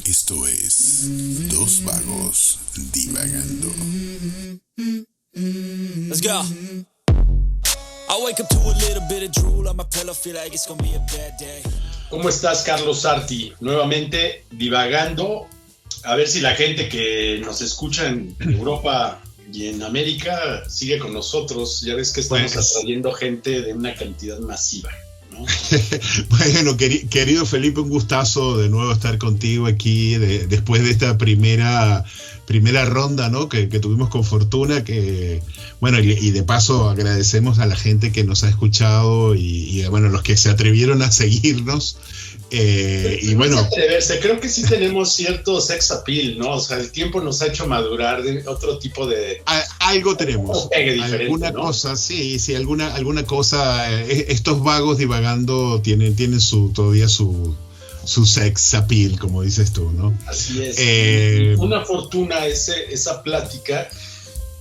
Esto es Dos Vagos Divagando. Let's go. I wake up to a little bit of drool on my pillow, feel like it's gonna be a bad day. ¿Cómo estás, Carlos Sarti? Nuevamente divagando. A ver si la gente que nos escucha en Europa y en América sigue con nosotros. Ya ves que estamos atrayendo gente de una cantidad masiva, ¿no? Bueno, querido Felipe, un gustazo de nuevo estar contigo aquí después de esta primera ronda, ¿no? que tuvimos con Fortuna, que bueno, y de paso agradecemos a la gente que nos ha escuchado y bueno, los que se atrevieron a seguirnos. Y bueno, creo que sí tenemos cierto sex appeal, ¿no? O sea, el tiempo nos ha hecho madurar de otro tipo de... Algo tenemos, alguna, ¿no? Cosa, sí, alguna cosa. Estos vagos divagando tienen todavía su sex appeal, como dices tú, ¿no? Así es. Una fortuna esa plática.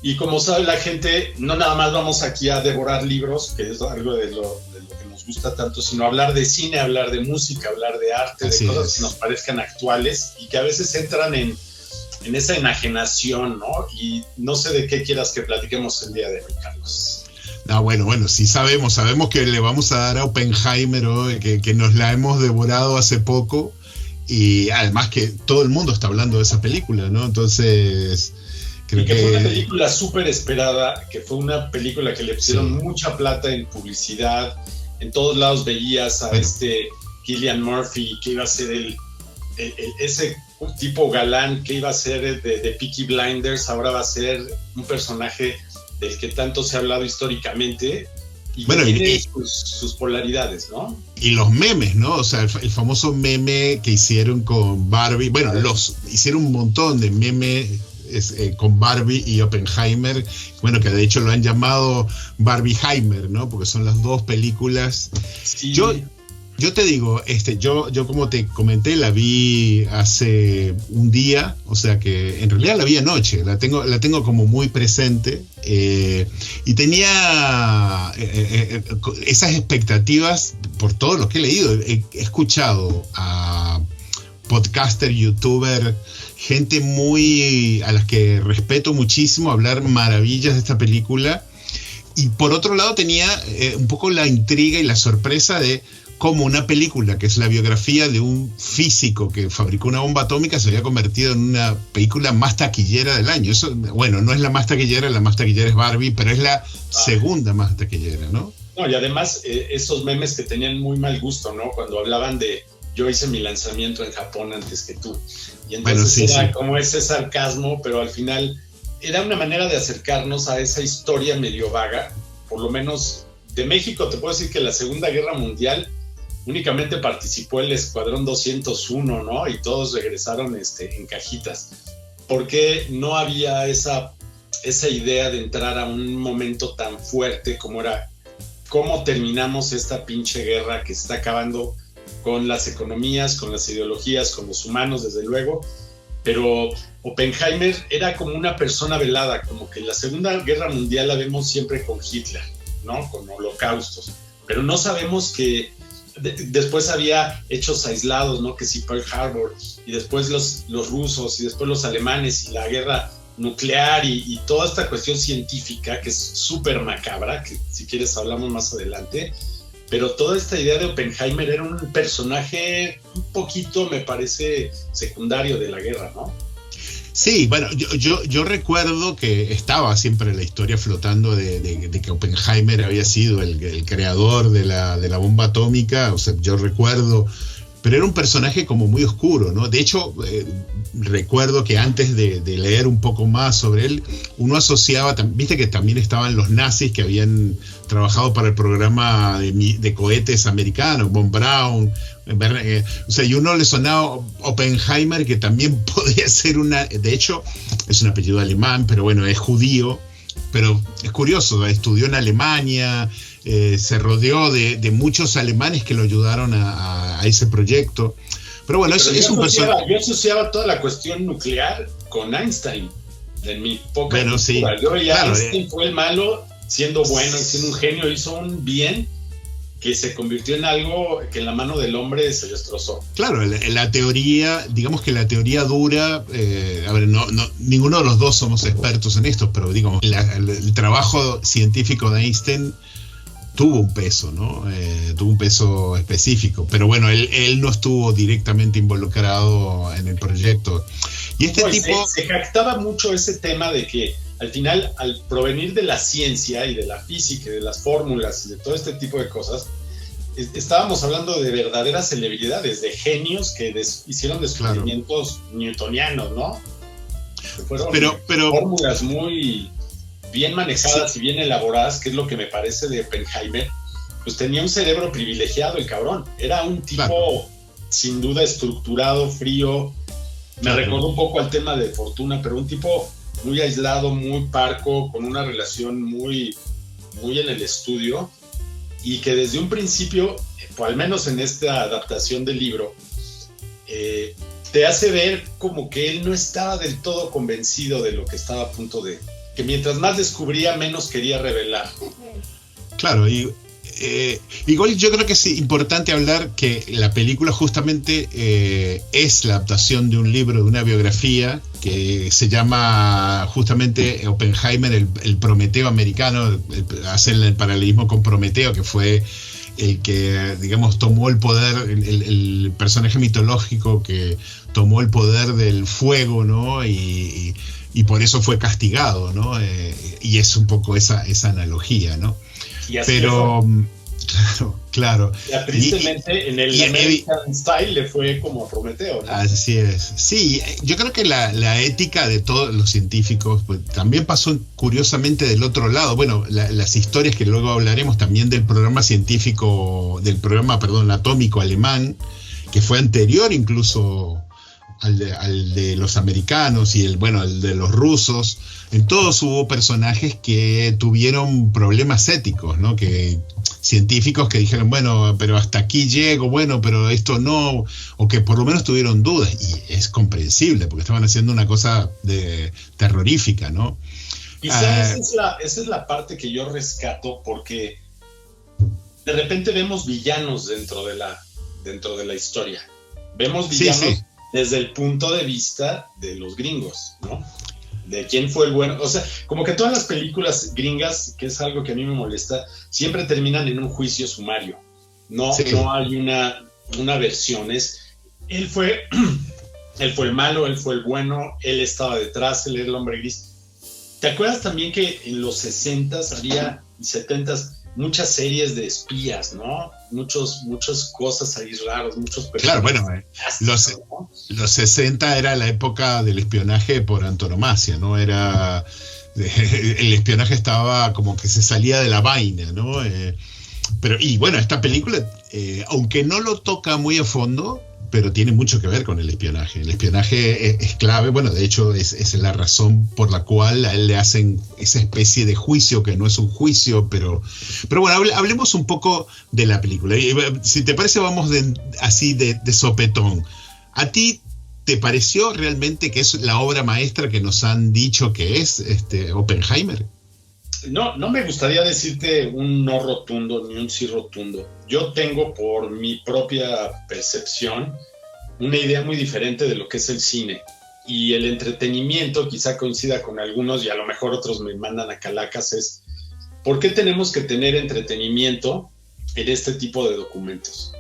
Y como sabe la gente, no nada más vamos aquí a devorar libros, que es algo de lo que nos gusta tanto, sino hablar de cine, hablar de música, hablar de arte, así de cosas que nos parezcan actuales y que a veces entran en esa enajenación, ¿no? Y no sé de qué quieras que platiquemos el día de hoy, Carlos. No, bueno, sí sabemos que le vamos a dar a Oppenheimer, ¿no? que nos la hemos devorado hace poco y además que todo el mundo está hablando de esa película, ¿no? Entonces... Creo que fue una película súper esperada, que fue una película que le pusieron mucha plata en publicidad, en todos lados veías a Cillian Murphy, que iba a ser ese tipo galán que iba a ser de Peaky Blinders, ahora va a ser un personaje del que tanto se ha hablado históricamente y bueno, que tiene sus polaridades, ¿no? Y los memes, ¿no? O sea, el famoso meme que hicieron con Barbie, bueno, hicieron un montón de memes con Barbie y Oppenheimer, bueno, que de hecho lo han llamado Barbieheimer, ¿no? Porque son las dos películas. Sí. Yo te digo, yo como te comenté, la vi hace un día, o sea que en realidad la vi anoche, la tengo como muy presente, y tenía esas expectativas por todo lo que he leído. He escuchado a podcaster, youtuber, gente a las que respeto muchísimo, hablar maravillas de esta película, y por otro lado tenía un poco la intriga y la sorpresa de cómo una película que es la biografía de un físico que fabricó una bomba atómica se había convertido en una película más taquillera del año. Eso, bueno, no es la más taquillera es Barbie, pero es la segunda más taquillera, ¿no? No, y además esos memes que tenían muy mal gusto, ¿no? Cuando hablaban de yo hice mi lanzamiento en Japón antes que tú. Y entonces era como ese sarcasmo, pero al final era una manera de acercarnos a esa historia medio vaga. Por lo menos de México te puedo decir que en la Segunda Guerra Mundial únicamente participó el Escuadrón 201, ¿no? Y todos regresaron en cajitas. Porque no había esa idea de entrar a un momento tan fuerte como era cómo terminamos esta pinche guerra que está acabando con las economías, con las ideologías, con los humanos, desde luego, pero Oppenheimer era como una persona velada, como que la Segunda Guerra Mundial la vemos siempre con Hitler, ¿no? Con holocaustos, pero no sabemos que después había hechos aislados, ¿no? Que sí, Pearl Harbor, y después los rusos, y después los alemanes, y la guerra nuclear, y toda esta cuestión científica que es súper macabra, que si quieres hablamos más adelante. Pero toda esta idea de Oppenheimer era un personaje un poquito, me parece, secundario de la guerra, ¿no? Sí, bueno, yo recuerdo que estaba siempre la historia flotando de que Oppenheimer había sido el creador de la bomba atómica. O sea, yo recuerdo, pero era un personaje como muy oscuro, ¿no? De hecho, recuerdo que antes de leer un poco más sobre él, uno asociaba, viste que también estaban los nazis que habían trabajado para el programa de cohetes americanos, Von Braun, o sea, y uno le sonaba Oppenheimer, que también podía ser de hecho, es un apellido alemán, pero bueno, es judío, pero es curioso, estudió en Alemania, se rodeó de muchos alemanes que lo ayudaron a ese proyecto. Pero bueno, es un personaje. Yo asociaba toda la cuestión nuclear con Einstein, en mi poca cultura. Sí, yo veía claro, Einstein fue el malo, siendo bueno y siendo un genio, hizo un bien, que se convirtió en algo que en la mano del hombre se destrozó. Claro, la teoría, digamos que la teoría dura, a ver, ninguno de los dos somos expertos en esto, pero digamos, el trabajo científico de Einstein tuvo un peso, ¿no? Tuvo un peso específico, pero bueno, él no estuvo directamente involucrado en el proyecto. Y este tipo... Se jactaba mucho ese tema de que al final, al provenir de la ciencia y de la física y de las fórmulas y de todo este tipo de cosas, estábamos hablando de verdaderas celebridades, de genios que hicieron descubrimientos newtonianos, ¿no? Que fueron fórmulas muy bien manejadas y bien elaboradas, que es lo que me parece de Oppenheimer. Pues tenía un cerebro privilegiado el cabrón. Era un tipo sin duda estructurado, frío. Me recordó un poco al tema de Fortuna, pero un tipo muy aislado, muy parco, con una relación muy en el estudio, y que desde un principio, o al menos en esta adaptación del libro, te hace ver como que él no estaba del todo convencido de lo que estaba a punto de... que mientras más descubría, menos quería revelar. Claro, igual yo creo que es importante hablar que la película justamente es la adaptación de un libro, de una biografía que se llama justamente Oppenheimer, el Prometeo americano. Hace el paralelismo con Prometeo, que fue el que, digamos, tomó el poder, el personaje mitológico que tomó el poder del fuego, ¿no? Y por eso fue castigado, ¿no? Y es un poco esa analogía, ¿no? Pero claro. Ya, tristemente en el American Style le fue como a Prometeo, ¿no? Así es. Sí, yo creo que la ética de todos los científicos pues, también pasó curiosamente del otro lado. Bueno, las historias que luego hablaremos también del programa científico, atómico alemán, que fue anterior incluso al de los americanos y el de los rusos. En todos hubo personajes que tuvieron problemas éticos, ¿no? Que científicos que dijeron, bueno, pero hasta aquí llego, bueno, pero esto no, o que por lo menos tuvieron dudas, y es comprensible, porque estaban haciendo una cosa terrorífica, ¿no? Quizás esa es la parte que yo rescato, porque de repente vemos villanos dentro de la historia. Vemos villanos desde el punto de vista de los gringos, ¿no? De quién fue el bueno. O sea, como que todas las películas gringas, que es algo que a mí me molesta, siempre terminan en un juicio sumario. No hay una versión. Él fue el malo, él fue el bueno, él estaba detrás, él era el hombre gris. ¿Te acuerdas también que en los 60s había, y 70s, muchas series de espías, ¿no? Muchas cosas ahí raros, muchos personajes. Claro, bueno, los 60 era la época del espionaje por antonomasia, ¿no? El espionaje estaba como que se salía de la vaina, ¿no? Y bueno, esta película, aunque no lo toca muy a fondo, pero tiene mucho que ver con el espionaje. El espionaje es clave, bueno, de hecho es la razón por la cual a él le hacen esa especie de juicio, que no es un juicio, pero bueno, hablemos un poco de la película. Si te parece, vamos así de sopetón. ¿A ti te pareció realmente que es la obra maestra que nos han dicho que es Oppenheimer? No me gustaría decirte un no rotundo ni un sí rotundo. Yo tengo, por mi propia percepción, una idea muy diferente de lo que es el cine. Y el entretenimiento, quizá coincida con algunos y a lo mejor otros me mandan a calacas, es ¿por qué tenemos que tener entretenimiento en este tipo de documentos?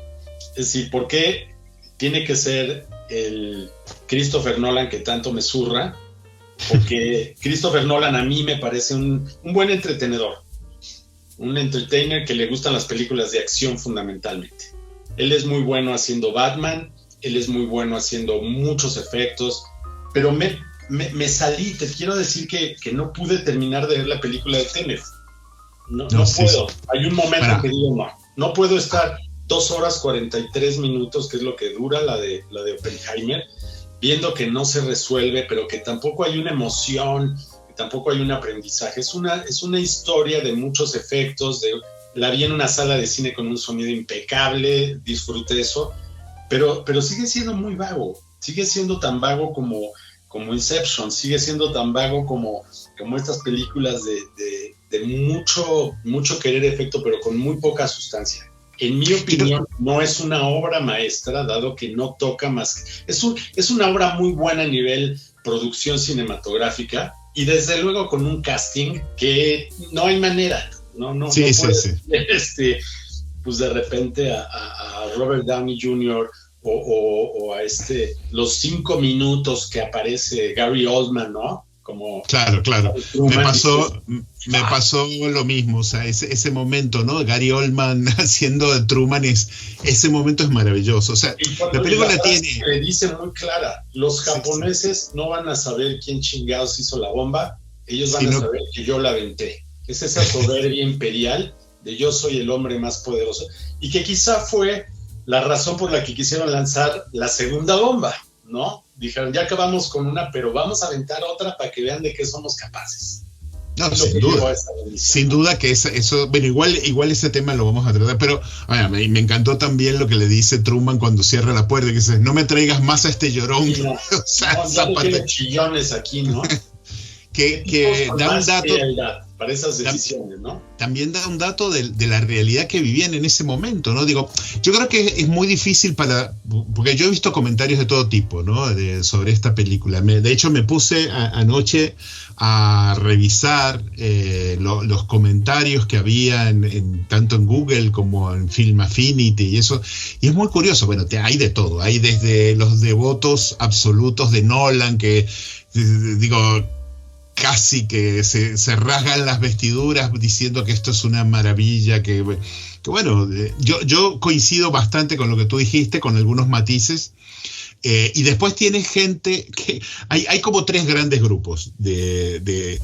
Es decir, ¿por qué tiene que ser el Christopher Nolan que tanto me zurra? Porque Christopher Nolan a mí me parece un buen entretenedor, un entertainer que le gustan las películas de acción fundamentalmente. Él es muy bueno haciendo Batman, él es muy bueno haciendo muchos efectos, pero me salí, te quiero decir que no pude terminar de ver la película de Tenet. No puedo. Hay un momento que digo, no puedo estar 2 horas 43 minutos, que es lo que dura la de Oppenheimer, viendo que no se resuelve, pero que tampoco hay una emoción, que tampoco hay un aprendizaje. Es una historia de muchos efectos. La vi en una sala de cine con un sonido impecable, disfruté eso, pero sigue siendo muy vago. Sigue siendo tan vago como Inception, sigue siendo tan vago como estas películas de mucho querer efecto, pero con muy poca sustancia. en mi opinión, no es una obra maestra, dado que no toca más. Es una obra muy buena a nivel producción cinematográfica y desde luego con un casting que no hay manera, no pues de repente a Robert Downey Jr. o a los 5 minutos que aparece Gary Oldman, ¿no? Como claro. Me pasó lo mismo, o sea, ese momento, ¿no? Gary Oldman haciendo de Truman, ese momento es maravilloso. O sea, la película tiene... Le dice muy clara, los japoneses no van a saber quién chingados hizo la bomba, ellos van a saber que yo la aventé. Es esa soberbia imperial de yo soy el hombre más poderoso, y que quizá fue la razón por la que quisieron lanzar la segunda bomba, ¿no? Dijeron, ya acabamos con una, pero vamos a aventar otra para que vean de qué somos capaces. No, sin duda que eso, bueno, igual ese tema lo vamos a tratar, pero me encantó también lo que le dice Truman cuando cierra la puerta, que dice, no me traigas más a este llorón. Sí, no, o sea, esa parte... chillones aquí, ¿no? que da un dato para esas decisiones, ¿no? También da un dato de la realidad que vivían en ese momento, ¿no? Digo, yo creo que es muy difícil porque yo he visto comentarios de todo tipo, ¿no? Sobre esta película. De hecho, me puse anoche a revisar los comentarios que había tanto en Google como en Film Affinity y eso, y es muy curioso. Bueno, hay de todo, hay desde los devotos absolutos de Nolan que, digo, casi que se rasgan las vestiduras diciendo que esto es una maravilla, que bueno, yo coincido bastante con lo que tú dijiste, con algunos matices, y después tienes gente que hay como 3 grandes grupos de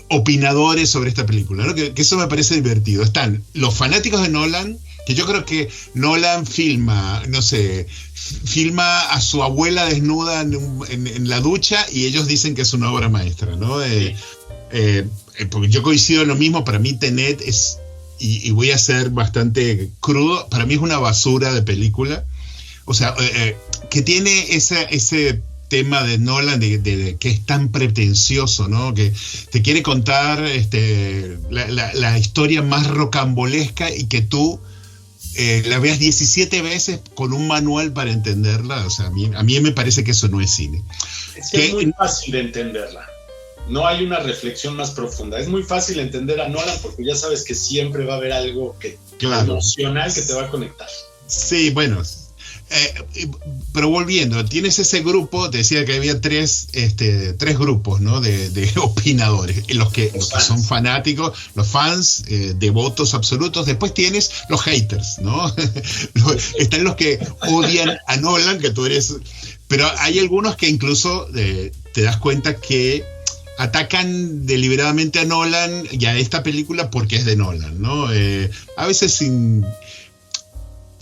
opinadores sobre esta película, ¿no? Que eso me parece divertido. Están los fanáticos de Nolan, que yo creo que Nolan filma a su abuela desnuda en la ducha y ellos dicen que es una obra maestra, ¿no? Porque yo coincido en lo mismo. Para mí Tenet es, y voy a ser bastante crudo, para mí es una basura de película. O sea, que tiene ese tema de Nolan de que es tan pretencioso, ¿no? Que te quiere contar la historia más rocambolesca y que tú la veas 17 veces con un manual para entenderla. O sea, a mí me parece que eso no es cine. Es muy fácil de entenderla. No hay una reflexión más profunda. Es muy fácil entender a Nolan porque ya sabes que siempre va a haber algo emocional que te va a conectar. Sí, bueno. Pero volviendo, tienes ese grupo, te decía que había tres grupos, ¿no? de opinadores, los que son fanáticos, los fans, devotos absolutos. Después tienes los haters, ¿no? Están los que odian a Nolan, que tú eres, pero hay algunos que incluso te das cuenta que atacan deliberadamente a Nolan y a esta película porque es de Nolan, ¿no? A veces sin...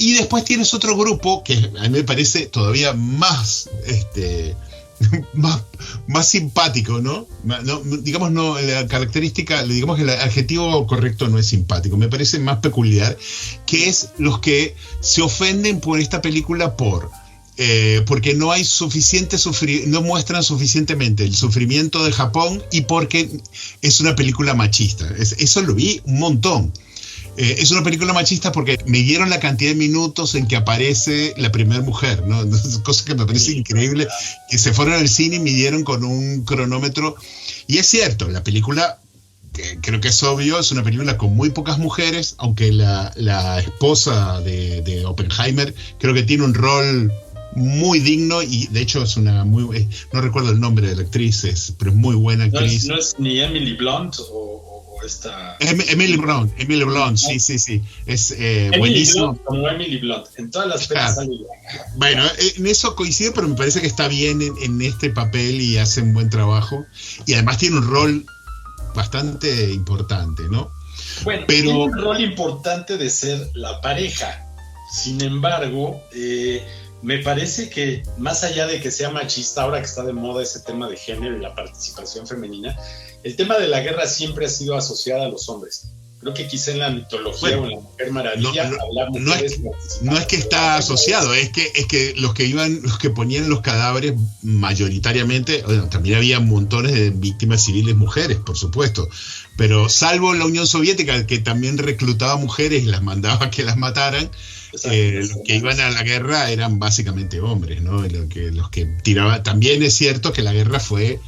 Y después tienes otro grupo que a mí me parece todavía más simpático, ¿no? Digamos, no, la característica, digamos que el adjetivo correcto no es simpático, me parece más peculiar, que es los que se ofenden por esta película porque no hay suficiente no muestran suficientemente el sufrimiento de Japón y porque es una película machista. Eso lo vi un montón. Es una película machista porque midieron la cantidad de minutos en que aparece la primera mujer, ¿no? Cosa que me parece increíble, que se fueron al cine y midieron con un cronómetro. Y es cierto, la película, que creo que es obvio, es una película con muy pocas mujeres, aunque la esposa de Oppenheimer creo que tiene un rol muy digno y de hecho es una muy... no recuerdo el nombre de la actriz, pero es muy buena actriz. ¿No es ni Emily Blunt o esta... Emily Blunt, sí. Es buenísimo. Como Emily Blunt, en todas las pelis sale igual. Bueno, en eso coincido, pero me parece que está bien en este papel y hace un buen trabajo. Y además tiene un rol bastante importante, ¿no? Bueno, tiene un rol importante de ser la pareja. Sin embargo, me parece que más allá de que sea machista, ahora que está de moda ese tema de género y la participación femenina, el tema de la guerra siempre ha sido asociada a los hombres. Creo que quizá en la mitología o en la Mujer Maravilla no es que está asociado, es que los que ponían los cadáveres mayoritariamente, bueno, también había montones de víctimas civiles mujeres, por supuesto, pero salvo la Unión Soviética, que también reclutaba mujeres y las mandaba a que las mataran, los que iban a la guerra eran básicamente hombres, ¿no? Los que tiraban. También es cierto que la guerra fue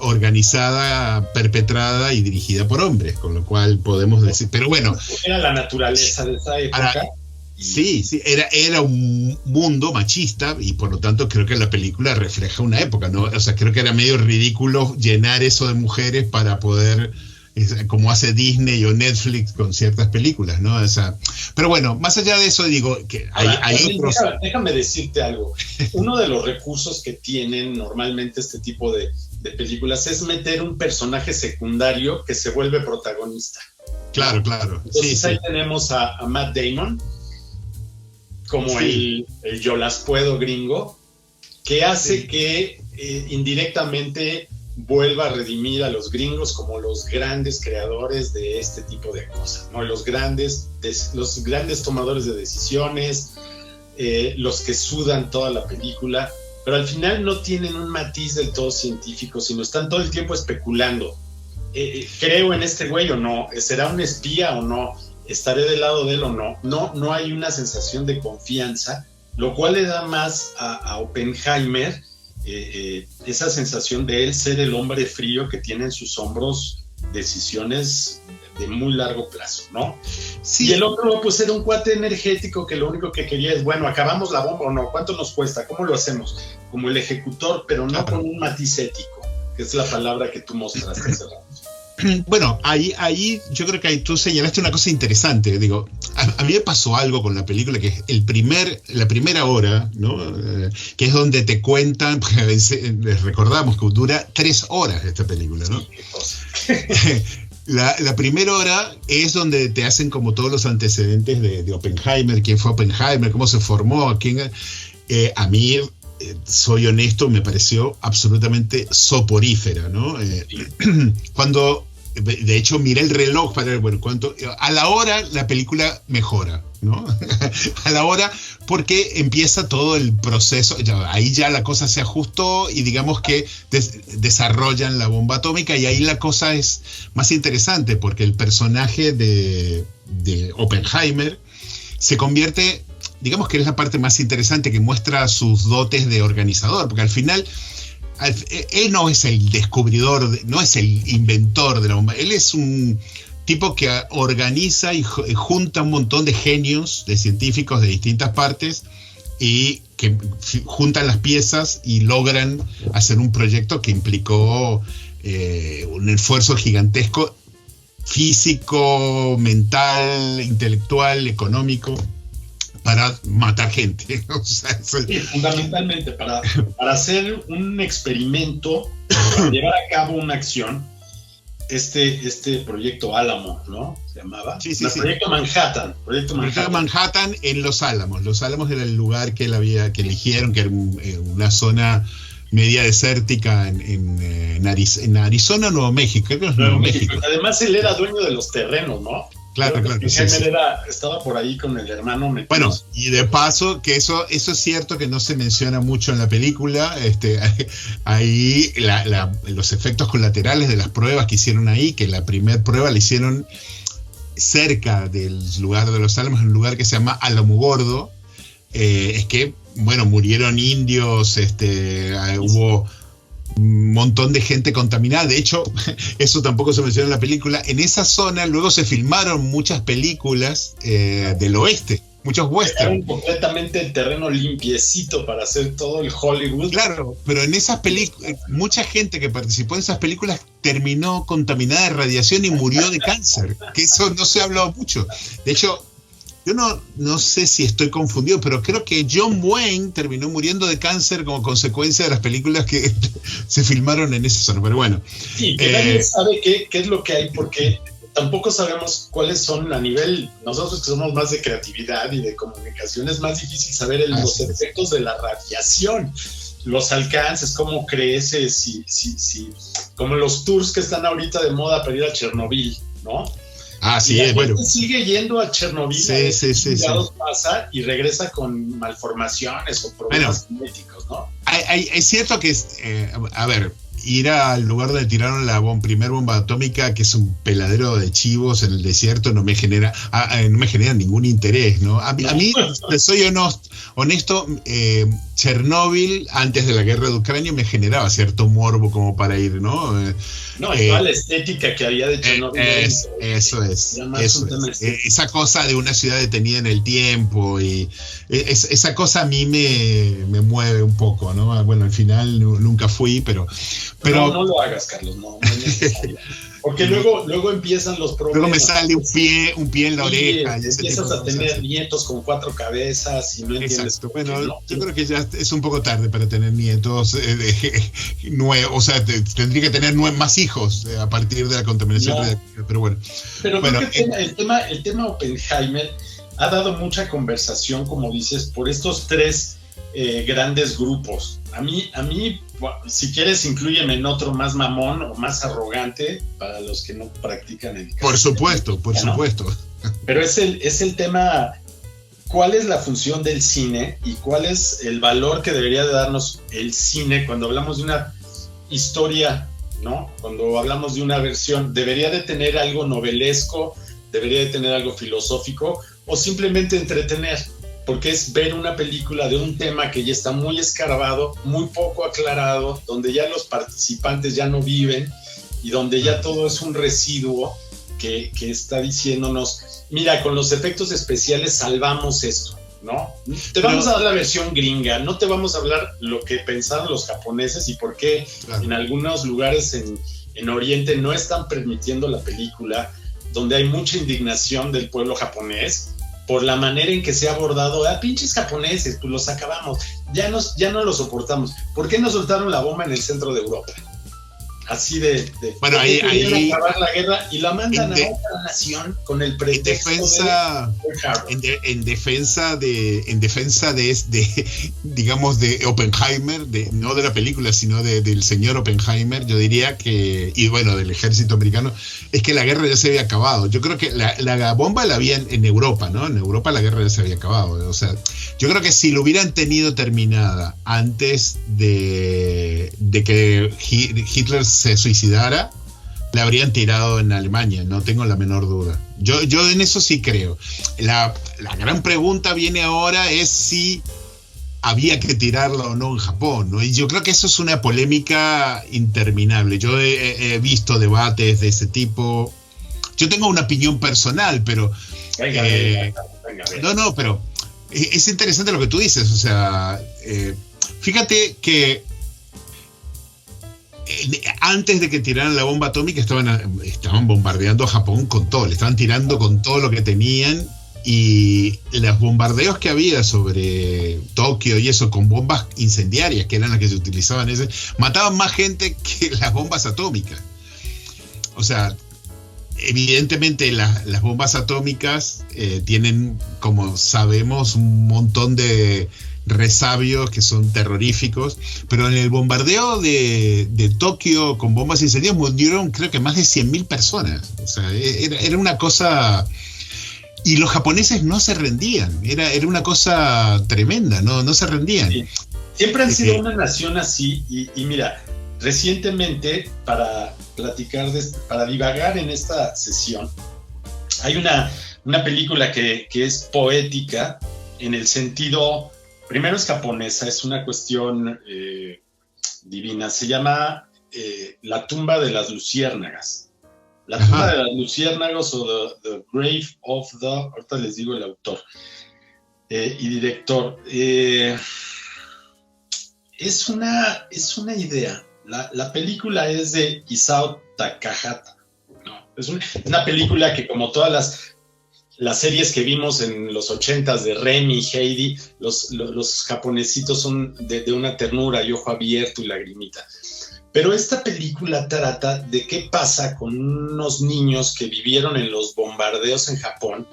organizada, perpetrada y dirigida por hombres, con lo cual podemos decir, pero bueno, era la naturaleza de esa época. Sí, era un mundo machista y por lo tanto creo que la película refleja una época, ¿no? O sea, creo que era medio ridículo llenar eso de mujeres para poder, como hace Disney o Netflix con ciertas películas, ¿no? O sea, pero bueno, más allá de eso, digo que hay otros... Déjame decirte algo. Uno de los recursos que tienen normalmente este tipo de películas es meter un personaje secundario que se vuelve protagonista. Claro. Entonces ahí tenemos a Matt Damon como el yo las puedo gringo, que hace que indirectamente vuelva a redimir a los gringos como los grandes creadores de este tipo de cosas, ¿no? Los grandes tomadores de decisiones, los que sudan toda la película, pero al final no tienen un matiz del todo científico, sino están todo el tiempo especulando. ¿Creo en este güey o no? ¿Será un espía o no? ¿Estaré del lado de él o no? No hay una sensación de confianza, lo cual le da más a Oppenheimer esa sensación de él ser el hombre frío que tiene en sus hombros decisiones de muy largo plazo, ¿no? Sí. Y el otro, pues, era un cuate energético que lo único que quería es, bueno, ¿acabamos la bomba o no? ¿Cuánto nos cuesta? ¿Cómo lo hacemos? Como el ejecutor, pero no con un matiz ético, que es la palabra que tú mostraste hace rato. Bueno, ahí yo creo que ahí tú señalaste una cosa interesante. Digo, a mí me pasó algo con la película, que es la primera hora, ¿no? Que es donde te cuentan, porque a veces les recordamos que dura 3 horas esta película, ¿no? La primera hora es donde te hacen como todos los antecedentes de Oppenheimer, quién fue Oppenheimer, cómo se formó, a mí, soy honesto, me pareció absolutamente soporífera, ¿no? Cuando, de hecho, miré el reloj para ver, bueno, a la hora la película mejora, ¿no? A la hora, porque empieza todo el proceso, ahí ya la cosa se ajustó y digamos que desarrollan la bomba atómica, y ahí la cosa es más interesante porque el personaje de Oppenheimer se convierte, digamos que es la parte más interesante, que muestra sus dotes de organizador, porque al final él no es el descubridor, no es el inventor de la bomba, él es un tipo que organiza y junta un montón de genios, de científicos de distintas partes, y que juntan las piezas y logran hacer un proyecto que implicó un esfuerzo gigantesco, físico, mental, intelectual, económico, para matar gente. O sea, sí, fundamentalmente para hacer un experimento, para llevar a cabo una acción. Este proyecto Álamo, ¿no? Se llamaba. Sí. Proyecto Manhattan. Manhattan en Los Álamos. Los Álamos era el lugar que eligieron, que era una zona media desértica en Arizona o Nuevo México. Creo que es Nuevo México. Además, él era dueño de los terrenos, ¿no? Claro. Sí. Estaba por ahí con el hermano metido. Bueno, y de paso, que eso es cierto que no se menciona mucho en la película. Ahí los efectos colaterales de las pruebas que hicieron ahí, que la primera prueba la hicieron cerca del lugar de Los Álamos, en un lugar que se llama Alamogordo. Es que, bueno, murieron indios, hubo un montón de gente contaminada. De hecho, eso tampoco se menciona en la película. En esa zona luego se filmaron muchas películas del oeste, muchos western. Era completamente el terreno limpiecito para hacer todo el Hollywood. Claro, pero en esas películas, mucha gente que participó en esas películas terminó contaminada de radiación y murió de cáncer, que eso no se ha hablado mucho. De hecho, yo no sé si estoy confundido, pero creo que John Wayne terminó muriendo de cáncer como consecuencia de las películas que se filmaron en esa zona. Pero bueno. Sí, que nadie sabe qué es lo que hay, porque tampoco sabemos cuáles son a nivel, nosotros que somos más de creatividad y de comunicación, es más difícil saber los efectos de la radiación, los alcances, cómo crece, si como los tours que están ahorita de moda para ir a Chernobyl, ¿no? Sí, y la bueno. gente sigue yendo a Chernobyl, sí. pasa y regresa con malformaciones o problemas genéticos, ¿no? Es cierto que, a ver, ir al lugar donde tiraron la primer bomba atómica, que es un peladero de chivos en el desierto, no me genera ningún interés, ¿no? A mí, soy honesto, Chernóbil, antes de la guerra de Ucrania, me generaba cierto morbo como para ir, ¿no? Y toda la estética que había de Chernóbil. Eso es. Esa cosa de una ciudad detenida en el tiempo, y esa cosa a mí me mueve un poco, ¿no? Bueno, al final nunca fui, pero no lo hagas, Carlos, no es necesario. Porque luego empiezan los problemas. Luego me sale un pie en la oreja. Y empiezas a tener nietos con 4 cabezas y no entiendes. Exacto. Bueno, yo creo que ya es un poco tarde para tener nietos nuevos. O sea, tendría que tener más hijos a partir de la contaminación radiactiva, pero bueno. Pero creo que el tema Oppenheimer ha dado mucha conversación, como dices, por estos 3 grandes grupos. A mí, si quieres, inclúyeme en otro más mamón o más arrogante para los que no practican el Por supuesto. Pero es el tema, ¿cuál es la función del cine y cuál es el valor que debería de darnos el cine cuando hablamos de una historia, ¿no? Cuando hablamos de una versión, ¿debería de tener algo novelesco? ¿Debería de tener algo filosófico? ¿O simplemente entretener? Porque es ver una película de un tema que ya está muy escarbado, muy poco aclarado, donde ya los participantes ya no viven y donde ya todo es un residuo que está diciéndonos, mira, con los efectos especiales salvamos esto, ¿no? Te vamos a dar la versión gringa, no te vamos a hablar lo que pensaron los japoneses y por qué en algunos lugares en Oriente no están permitiendo la película, donde hay mucha indignación del pueblo japonés por la manera en que se ha abordado, pinches japoneses, pues los acabamos, ya no los soportamos. ¿Por qué no soltaron la bomba en el centro de Europa? Así bueno, ahí acabar la guerra y la mandan a otra nación con el pretexto en defensa de digamos de Oppenheimer, no de la película, sino del señor Oppenheimer. Yo diría que, y bueno, del ejército americano, es que la guerra ya se había acabado. Yo creo que la bomba la había en Europa, ¿no? En Europa la guerra ya se había acabado. O sea, yo creo que si lo hubieran tenido terminada antes de que Hitler se suicidara, la habrían tirado en Alemania, no tengo la menor duda. Yo en eso sí creo. La gran pregunta viene ahora es si había que tirarla o no en Japón, ¿no? Y yo creo que eso es una polémica interminable. Yo he visto debates de ese tipo. Yo tengo una opinión personal, pero venga. No, pero es interesante lo que tú dices. O sea, fíjate que antes de que tiraran la bomba atómica estaban bombardeando a Japón con todo, le estaban tirando con todo lo que tenían, y los bombardeos que había sobre Tokio y eso, con bombas incendiarias que eran las que se utilizaban, mataban más gente que las bombas atómicas. O sea, evidentemente las bombas atómicas tienen, como sabemos, un montón de resabios que son terroríficos, pero en el bombardeo de Tokio con bombas incendiarias murieron creo que más de 100.000 personas. O sea, era una cosa, y los japoneses no se rendían, era una cosa tremenda, no se rendían. Sí. Siempre han sido una nación así, y mira, recientemente, para platicar para divagar en esta sesión, hay una película que es poética en el sentido. Primero es japonesa, es una cuestión divina. Se llama La tumba de las luciérnagas. La tumba de las luciérnagas o the Grave of the... Ahorita les digo el autor y director. Es una idea. La película es de Isao Takahata, ¿no? Es una película que, como todas las series que vimos en los 80s de Remy, Heidi, los japonesitos son de una ternura y ojo abierto y lagrimita. Pero esta película trata de qué pasa con unos niños que vivieron en los bombardeos en Japón,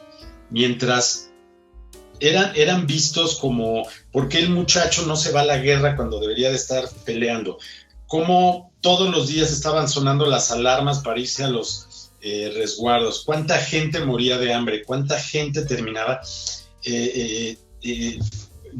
mientras eran vistos como, ¿por qué el muchacho no se va a la guerra cuando debería de estar peleando? Cómo todos los días estaban sonando las alarmas para irse a los resguardos, cuánta gente moría de hambre, cuánta gente terminaba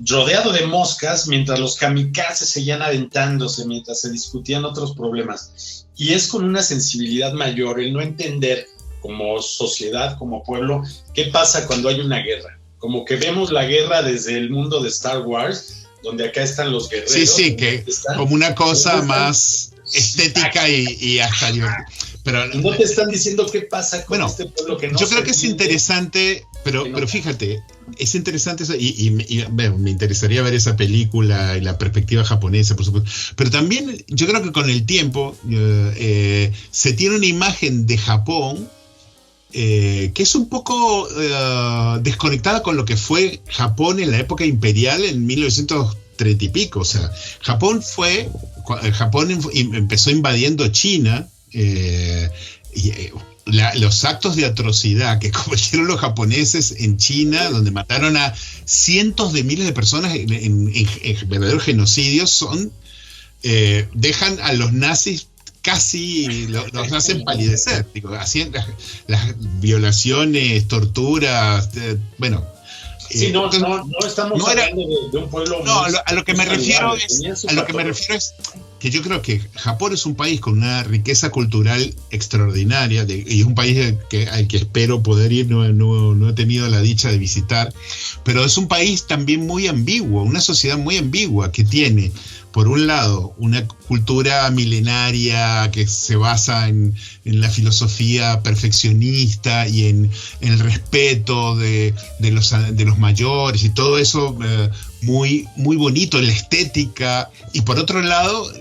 rodeado de moscas mientras los kamikazes seguían aventándose, mientras se discutían otros problemas. Y es con una sensibilidad mayor el no entender como sociedad, como pueblo, qué pasa cuando hay una guerra. Como que vemos la guerra desde el mundo de Star Wars, donde acá están los guerreros. Sí, que como una cosa más estética y hasta pero no te están diciendo qué pasa con este pueblo que no. Yo creo que es interesante, pero fíjate, es interesante eso, y bueno, me interesaría ver esa película y la perspectiva japonesa, por supuesto. Pero también yo creo que con el tiempo se tiene una imagen de Japón que es un poco desconectada con lo que fue Japón en la época imperial en 1930 y pico. O sea, Japón empezó invadiendo China. Los actos de atrocidad que cometieron los japoneses en China, donde mataron a cientos de miles de personas en verdaderos genocidios, dejan a los nazis casi, los hacen palidecer. Hacían las violaciones, torturas, bueno. Sí, no estamos hablando de un pueblo. No, a lo que me refiero es que yo creo que Japón es un país con una riqueza cultural extraordinaria, y es un país al que espero poder ir, no he tenido la dicha de visitar, pero es un país también muy ambiguo, una sociedad muy ambigua que tiene, por un lado, una cultura milenaria que se basa en la filosofía perfeccionista y en el respeto de los mayores y todo eso muy, muy bonito, en la estética, y por otro lado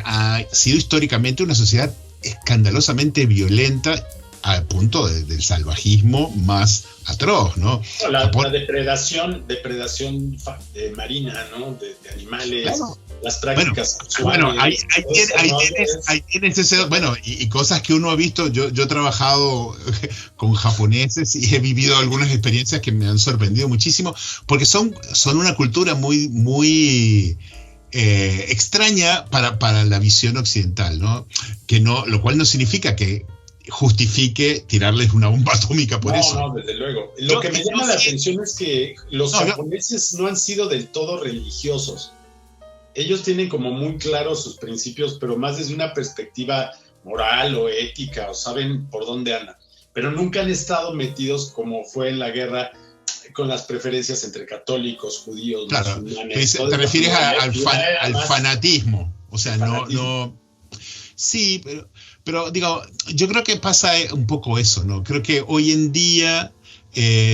ha sido históricamente una sociedad escandalosamente violenta al punto del salvajismo más atroz, ¿no? La depredación marina, ¿no? De animales, claro. Las prácticas sexuales. Bueno, ahí tienes ese, bueno, y cosas que uno ha visto. Yo he trabajado con japoneses y he vivido algunas experiencias que me han sorprendido muchísimo, porque son una cultura muy, muy extraña para la visión occidental, ¿no? Lo cual no significa que justifique tirarles una bomba atómica por eso. No, desde luego. Lo que me llama la atención es que los japoneses no han sido del todo religiosos. Ellos tienen como muy claros sus principios, pero más desde una perspectiva moral o ética, o saben por dónde andan. Pero nunca han estado metidos como fue en la guerra con las preferencias entre católicos, judíos, musulmanes. Te refieres al fanatismo. O sea, no. Sí, pero digo, yo creo que pasa un poco eso, ¿no? Creo que hoy en día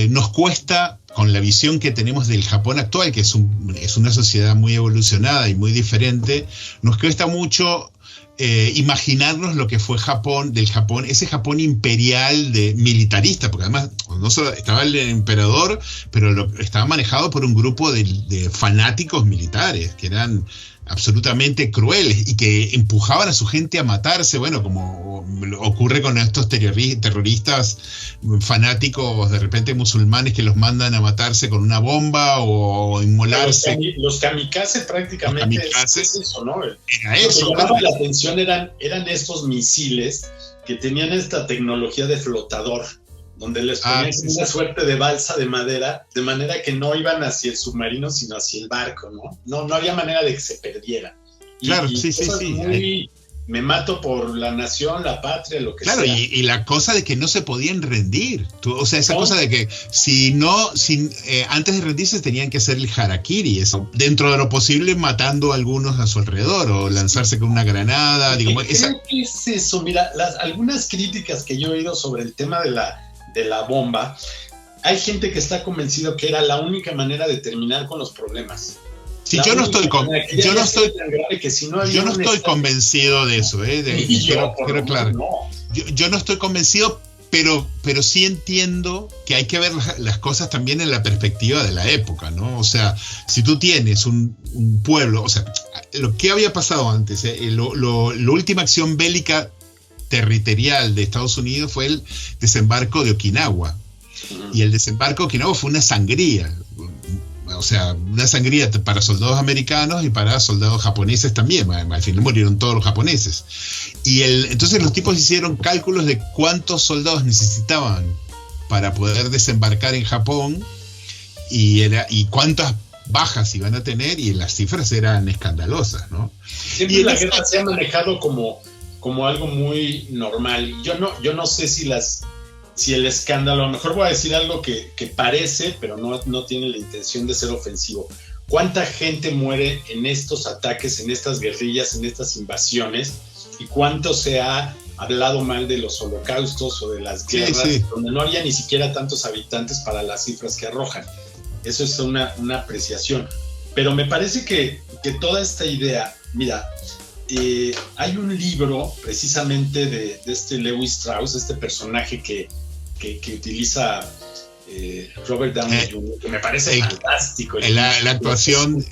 nos cuesta, con la visión que tenemos del Japón actual, que es una sociedad muy evolucionada y muy diferente, nos cuesta mucho imaginarnos lo que fue ese Japón imperial militarista, porque además no solo estaba el emperador, pero estaba manejado por un grupo de fanáticos militares que eran absolutamente crueles y que empujaban a su gente a matarse, bueno, como ocurre con estos terroristas fanáticos de repente musulmanes que los mandan a matarse con una bomba o inmolarse. Los kamikaze prácticamente es eso, ¿no? Era eso. Lo que llamaba la atención eran estos misiles que tenían esta tecnología de flotador, donde les ponían una suerte de balsa de madera, de manera que no iban hacia el submarino, sino hacia el barco, ¿no? No había manera de que se perdiera. Claro, sí. Me mato por la nación, la patria, lo que sea. Claro, y la cosa de que no se podían rendir. O sea, esa cosa de que antes de rendirse tenían que hacer el harakiri, eso, dentro de lo posible matando a algunos a su alrededor, o lanzarse con una granada. ¿Qué es eso? Mira, algunas críticas que yo he oído sobre el tema de la bomba, hay gente que está convencido que era la única manera de terminar con los problemas. Sí, yo no estoy convencido de eso, yo no estoy convencido, pero sí entiendo que hay que ver las cosas también en la perspectiva de la época, ¿no? O sea, si tú tienes un pueblo, o sea, lo que había pasado antes, la última acción bélica territorial de Estados Unidos fue el desembarco de Okinawa. Y el desembarco de Okinawa fue una sangría. o sea, una sangría para soldados americanos y para soldados japoneses también. Al final murieron todos los japoneses. Entonces los tipos hicieron cálculos de cuántos soldados necesitaban para poder desembarcar en Japón y cuántas bajas iban a tener, y las cifras eran escandalosas, ¿no? Siempre la guerra se ha manejado como algo muy normal. Yo no sé si el escándalo, a lo mejor voy a decir algo que parece, pero no tiene la intención de ser ofensivo. ¿Cuánta gente muere en estos ataques, en estas guerrillas, en estas invasiones? ¿Y cuánto se ha hablado mal de los holocaustos o de las guerras, donde no había ni siquiera tantos habitantes para las cifras que arrojan? Eso es una apreciación. Pero me parece que toda esta idea, mira, hay un libro precisamente de este Lewis Strauss, este personaje que utiliza Robert Downey Jr., que me parece fantástico. La actuación,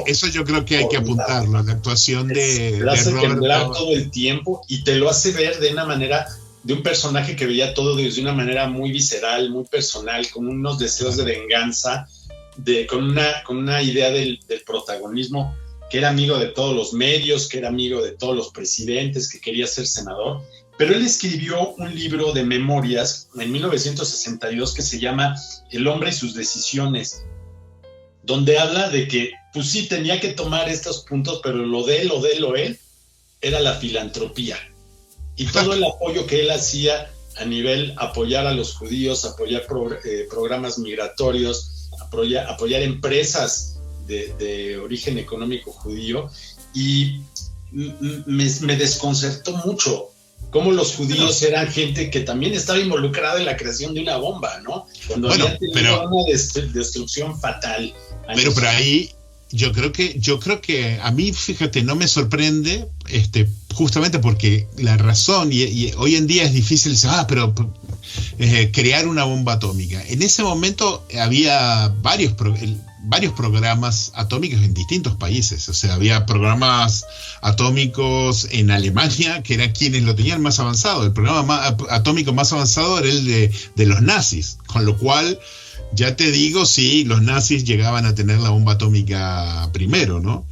eso yo creo que hay que apuntarlo, la actuación de hace Robert temblar todo el tiempo y te lo hace ver de una manera, de un personaje que veía todo desde una manera muy visceral, muy personal, con unos deseos de venganza, con una idea del protagonismo, que era amigo de todos los medios, que era amigo de todos los presidentes, que quería ser senador. Pero él escribió un libro de memorias en 1962 que se llama El hombre y sus decisiones, donde habla de que, pues sí, tenía que tomar estos puntos, pero lo de él era la filantropía. Y todo el apoyo que él hacía a nivel apoyar a los judíos, apoyar programas migratorios, apoyar empresas de origen económico judío. Y me desconcertó mucho cómo los judíos eran gente que también estaba involucrada en la creación de una bomba, ¿no? Cuando había tenido una destrucción fatal. Pero por ahí yo creo que a mí, fíjate, no me sorprende, justamente porque la razón, y hoy en día es difícil decir, pero crear una bomba atómica. En ese momento había varios programas atómicos en distintos países. O sea, había programas atómicos en Alemania, que eran quienes lo tenían más avanzado. El programa atómico más avanzado era el de los nazis, con lo cual, ya te digo, sí, los nazis llegaban a tener la bomba atómica primero, ¿no?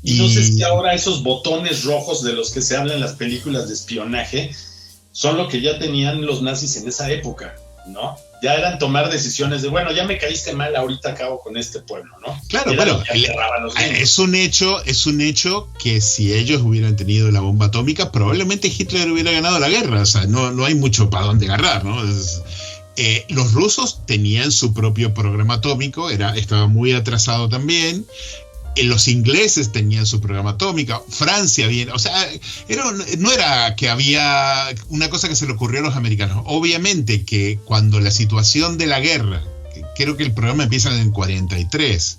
Y no sé si ahora esos botones rojos de los que se habla en las películas de espionaje son lo que ya tenían los nazis en esa época, ¿no? Ya eran tomar decisiones de, bueno, ya me caíste mal, ahorita acabo con este pueblo, ¿no? Claro, bueno, es un hecho que si ellos hubieran tenido la bomba atómica, probablemente Hitler hubiera ganado la guerra. O sea, no hay mucho para dónde agarrar, ¿no? Los rusos tenían su propio programa atómico, estaba muy atrasado también. Los ingleses tenían su programa atómico, Francia bien, o sea, no era que había una cosa que se le ocurrió a los americanos. Obviamente que cuando la situación de la guerra, creo que el programa empieza en el 43,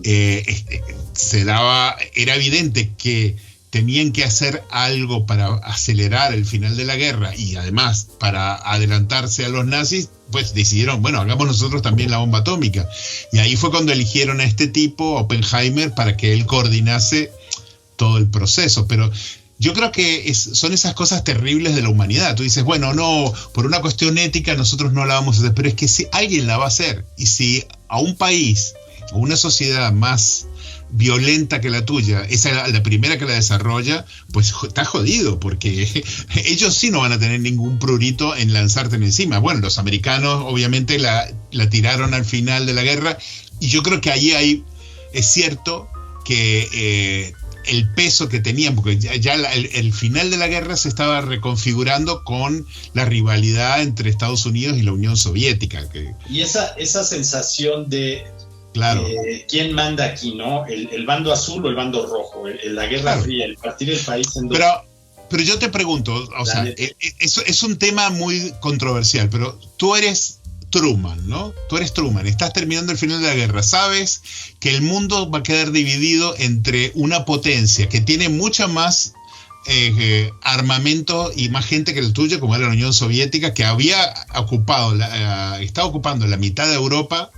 era evidente que tenían que hacer algo para acelerar el final de la guerra y además para adelantarse a los nazis, pues decidieron, bueno, hagamos nosotros también la bomba atómica. Y ahí fue cuando eligieron a este tipo, Oppenheimer, para que él coordinase todo el proceso. Pero yo creo que son esas cosas terribles de la humanidad. Tú dices, bueno, no, por una cuestión ética nosotros no la vamos a hacer, pero es que si alguien la va a hacer, y si a un país o una sociedad más violenta que la tuya es la primera que la desarrolla, pues está jodido, porque ellos sí no van a tener ningún prurito en lanzarte encima. Bueno, los americanos obviamente la tiraron al final de la guerra, y yo creo que ahí es cierto que el peso que tenían, porque ya el final de la guerra se estaba reconfigurando con la rivalidad entre Estados Unidos y la Unión Soviética. Y esa sensación de claro. ¿Quién manda aquí, no? ¿El bando azul o el bando rojo? La Guerra Fría, el partir del país en dos. Pero yo te pregunto, o sea, eso es un tema muy controversial, pero tú eres Truman, ¿no? Tú eres Truman, estás terminando el final de la guerra, sabes que el mundo va a quedar dividido entre una potencia que tiene mucha más armamento y más gente que el tuyo, como era la Unión Soviética, que estaba ocupando la mitad de Europa.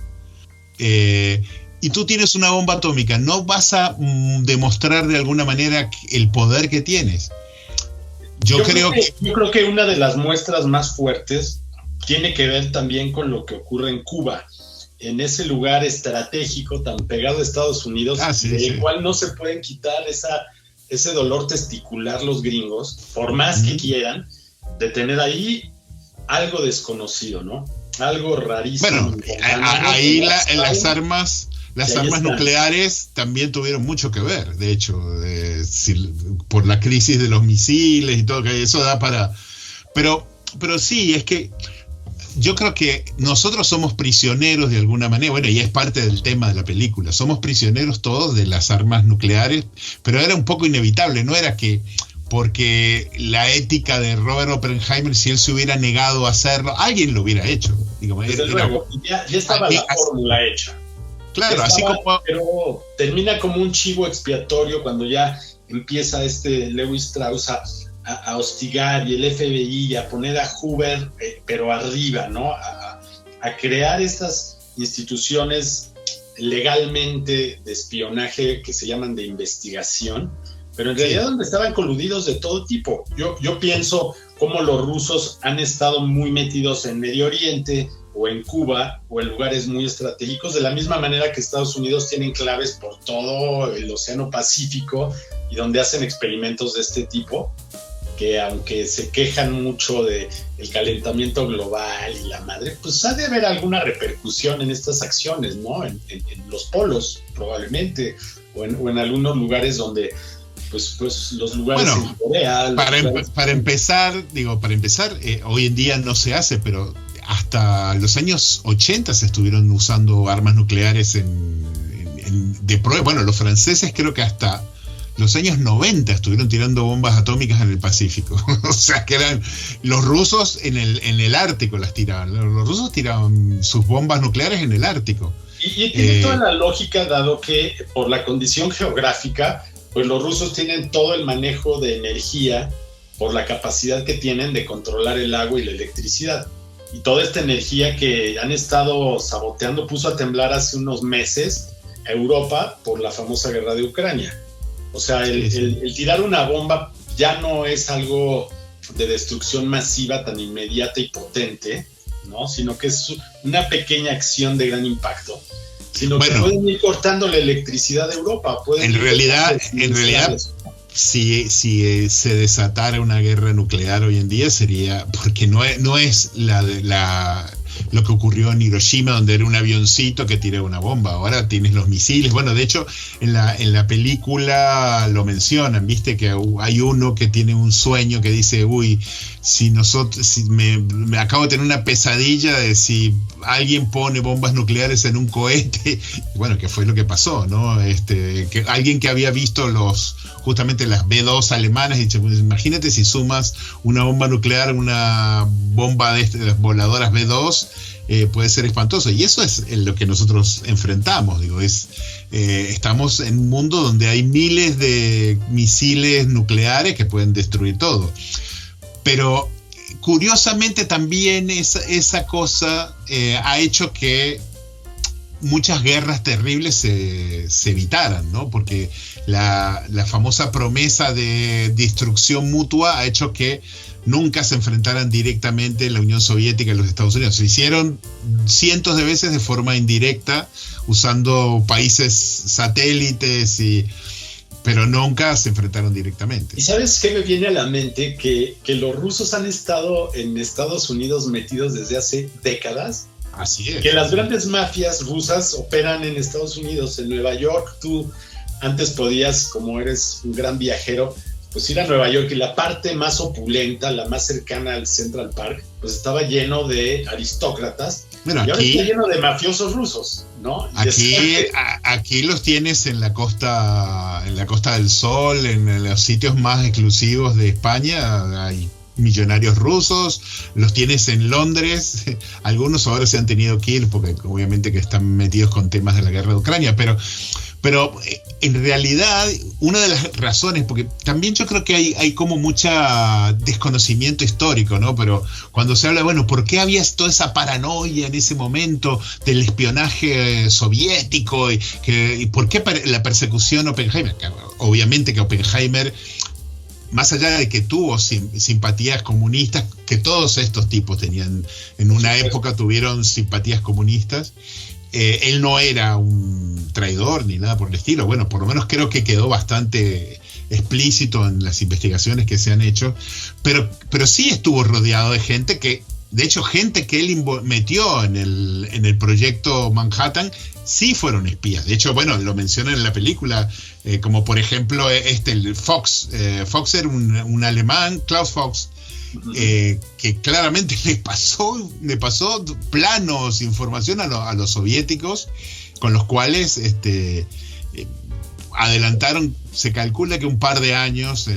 Y tú tienes una bomba atómica, ¿no vas a demostrar de alguna manera el poder que tienes? Yo creo que una de las muestras más fuertes tiene que ver también con lo que ocurre en Cuba. en ese lugar estratégico tan pegado a Estados Unidos, del cual no se pueden quitar ese dolor testicular los gringos, por más que quieran, de tener ahí algo desconocido, ¿no? Algo rarísimo. Bueno, ahí las armas nucleares también tuvieron mucho que ver, de hecho, por la crisis de los misiles y todo, que eso da para... Pero sí, es que yo creo que nosotros somos prisioneros de alguna manera, bueno, y es parte del tema de la película, somos prisioneros todos de las armas nucleares, pero era un poco inevitable, no era que porque la ética de Robert Oppenheimer, si él se hubiera negado a hacerlo, alguien lo hubiera hecho. Digamos, desde luego, ya estaba la fórmula hecha. Claro, así como... Pero termina como un chivo expiatorio cuando ya empieza Lewis Strauss a hostigar, y el FBI a poner a Hoover, pero arriba, ¿no? A crear estas instituciones legalmente de espionaje que se llaman de investigación, pero en realidad donde estaban coludidos de todo tipo. Yo pienso cómo los rusos han estado muy metidos en Medio Oriente o en Cuba o en lugares muy estratégicos, de la misma manera que Estados Unidos tienen claves por todo el Océano Pacífico y donde hacen experimentos de este tipo, que aunque se quejan mucho del calentamiento global y la madre, pues ha de haber alguna repercusión en estas acciones, ¿no? En los polos, probablemente, o en algunos lugares donde, pues los lugares en Corea... Para empezar, hoy en día no se hace, pero hasta los años 80 se estuvieron usando armas nucleares de prueba. Bueno, los franceses creo que hasta los años 90 estuvieron tirando bombas atómicas en el Pacífico. O sea, que eran los rusos en el Ártico las tiraban. Los rusos tiraban sus bombas nucleares en el Ártico. Y tiene toda la lógica, dado que por la condición geográfica, pues los rusos tienen todo el manejo de energía por la capacidad que tienen de controlar el agua y la electricidad. Y toda esta energía que han estado saboteando puso a temblar hace unos meses a Europa por la famosa guerra de Ucrania. O sea, el tirar una bomba ya no es algo de destrucción masiva tan inmediata y potente, ¿no? Sino que es una pequeña acción de gran impacto. Sino que pueden ir cortando la electricidad de Europa. En realidad, si se desatara una guerra nuclear hoy en día sería, porque no es lo que ocurrió en Hiroshima, donde era un avioncito que tiraba una bomba. Ahora tienes los misiles. Bueno, de hecho, en la película lo mencionan, viste que hay uno que tiene un sueño que dice, si me acabo de tener una pesadilla de si alguien pone bombas nucleares en un cohete. Bueno, que fue lo que pasó, ¿no? Que alguien que había visto justamente las B-2 alemanas, y dice, pues, imagínate si sumas una bomba nuclear, una bomba de las voladoras B-2, puede ser espantoso. Y eso es lo que nosotros enfrentamos, estamos en un mundo donde hay miles de misiles nucleares que pueden destruir todo. Pero curiosamente también esa cosa ha hecho que muchas guerras terribles se evitaran, ¿no? Porque la famosa promesa de destrucción mutua ha hecho que nunca se enfrentaran directamente la Unión Soviética y los Estados Unidos. Se hicieron cientos de veces de forma indirecta, usando países satélites, pero nunca se enfrentaron directamente. ¿Y sabes qué me viene a la mente? Que los rusos han estado en Estados Unidos metidos desde hace décadas. Así es. Que las grandes mafias rusas operan en Estados Unidos, en Nueva York. Tú antes podías, como eres un gran viajero, pues ir a Nueva York, y la parte más opulenta, la más cercana al Central Park, pues estaba lleno de aristócratas. Bueno, y ahora está lleno de mafiosos rusos, ¿no? Aquí los tienes en la Costa del Sol, en los sitios más exclusivos de España. Hay millonarios rusos, los tienes en Londres. Algunos ahora se han tenido que ir porque obviamente que están metidos con temas de la guerra de Ucrania, pero en realidad una de las razones, porque también yo creo que hay como mucha desconocimiento histórico, ¿no? Pero cuando se habla, ¿por qué había toda esa paranoia en ese momento del espionaje soviético y por qué la persecución a Oppenheimer? Obviamente que Oppenheimer, más allá de que tuvo simpatías comunistas, que todos estos tipos tenían, en una época tuvieron simpatías comunistas, él no era un traidor ni nada por el estilo. Bueno, por lo menos creo que quedó bastante explícito en las investigaciones que se han hecho, pero sí estuvo rodeado de gente que, de hecho, gente que él metió en el proyecto Manhattan, sí fueron espías. De hecho, bueno, lo mencionan en la película, como por ejemplo el Fox. Fox era un alemán, Klaus Fox, que claramente le pasó planos, información a los soviéticos, con los cuales adelantaron, se calcula que un par de años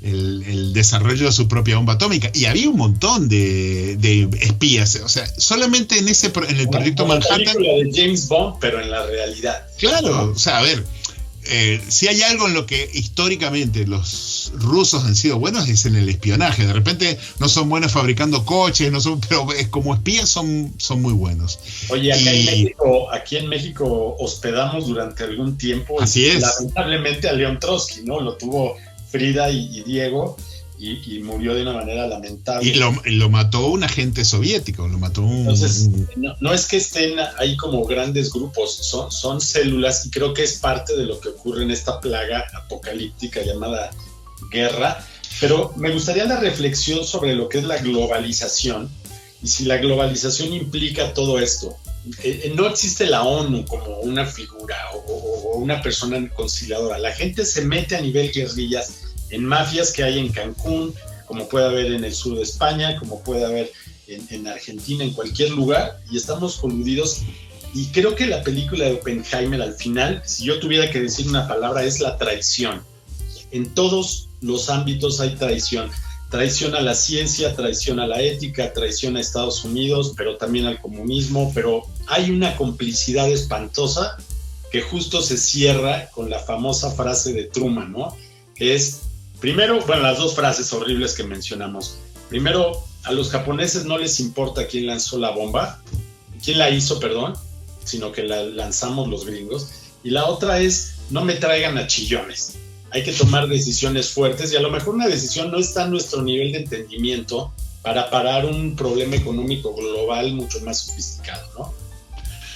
el desarrollo de su propia bomba atómica, y había un montón de espías, o sea, solamente en el proyecto Manhattan. La película de James Bond, pero en la realidad. Claro, o sea, a ver, si hay algo en lo que históricamente los rusos han sido buenos es en el espionaje. De repente no son buenos fabricando coches, pero como espías son muy buenos. Oye, aquí en México hospedamos durante algún tiempo. Así es. Lamentablemente a León Trotsky, ¿no? Lo tuvo Frida y Diego, y murió de una manera lamentable. Y lo mató un agente soviético, Entonces, no es que estén ahí como grandes grupos, son células, y creo que es parte de lo que ocurre en esta plaga apocalíptica llamada guerra. Pero me gustaría la reflexión sobre lo que es la globalización, y si la globalización implica todo esto. No existe la ONU como una figura o una persona conciliadora. La gente se mete a nivel guerrillas en mafias que hay en Cancún, como puede haber en el sur de España, como puede haber en Argentina, en cualquier lugar, y estamos coludidos. Y creo que la película de Oppenheimer, al final, si yo tuviera que decir una palabra, es la traición. En todos los ámbitos hay traición. Traición a la ciencia, traición a la ética, traición a Estados Unidos, pero también al comunismo. Pero hay una complicidad espantosa que justo se cierra con la famosa frase de Truman, ¿no? Que es, primero, bueno, las dos frases horribles que mencionamos. Primero, a los japoneses no les importa quién lanzó la bomba, quién la hizo, perdón, sino que la lanzamos los gringos. Y la otra es, no me traigan a chillones. Hay que tomar decisiones fuertes, y a lo mejor una decisión no está a nuestro nivel de entendimiento para parar un problema económico global mucho más sofisticado, ¿no?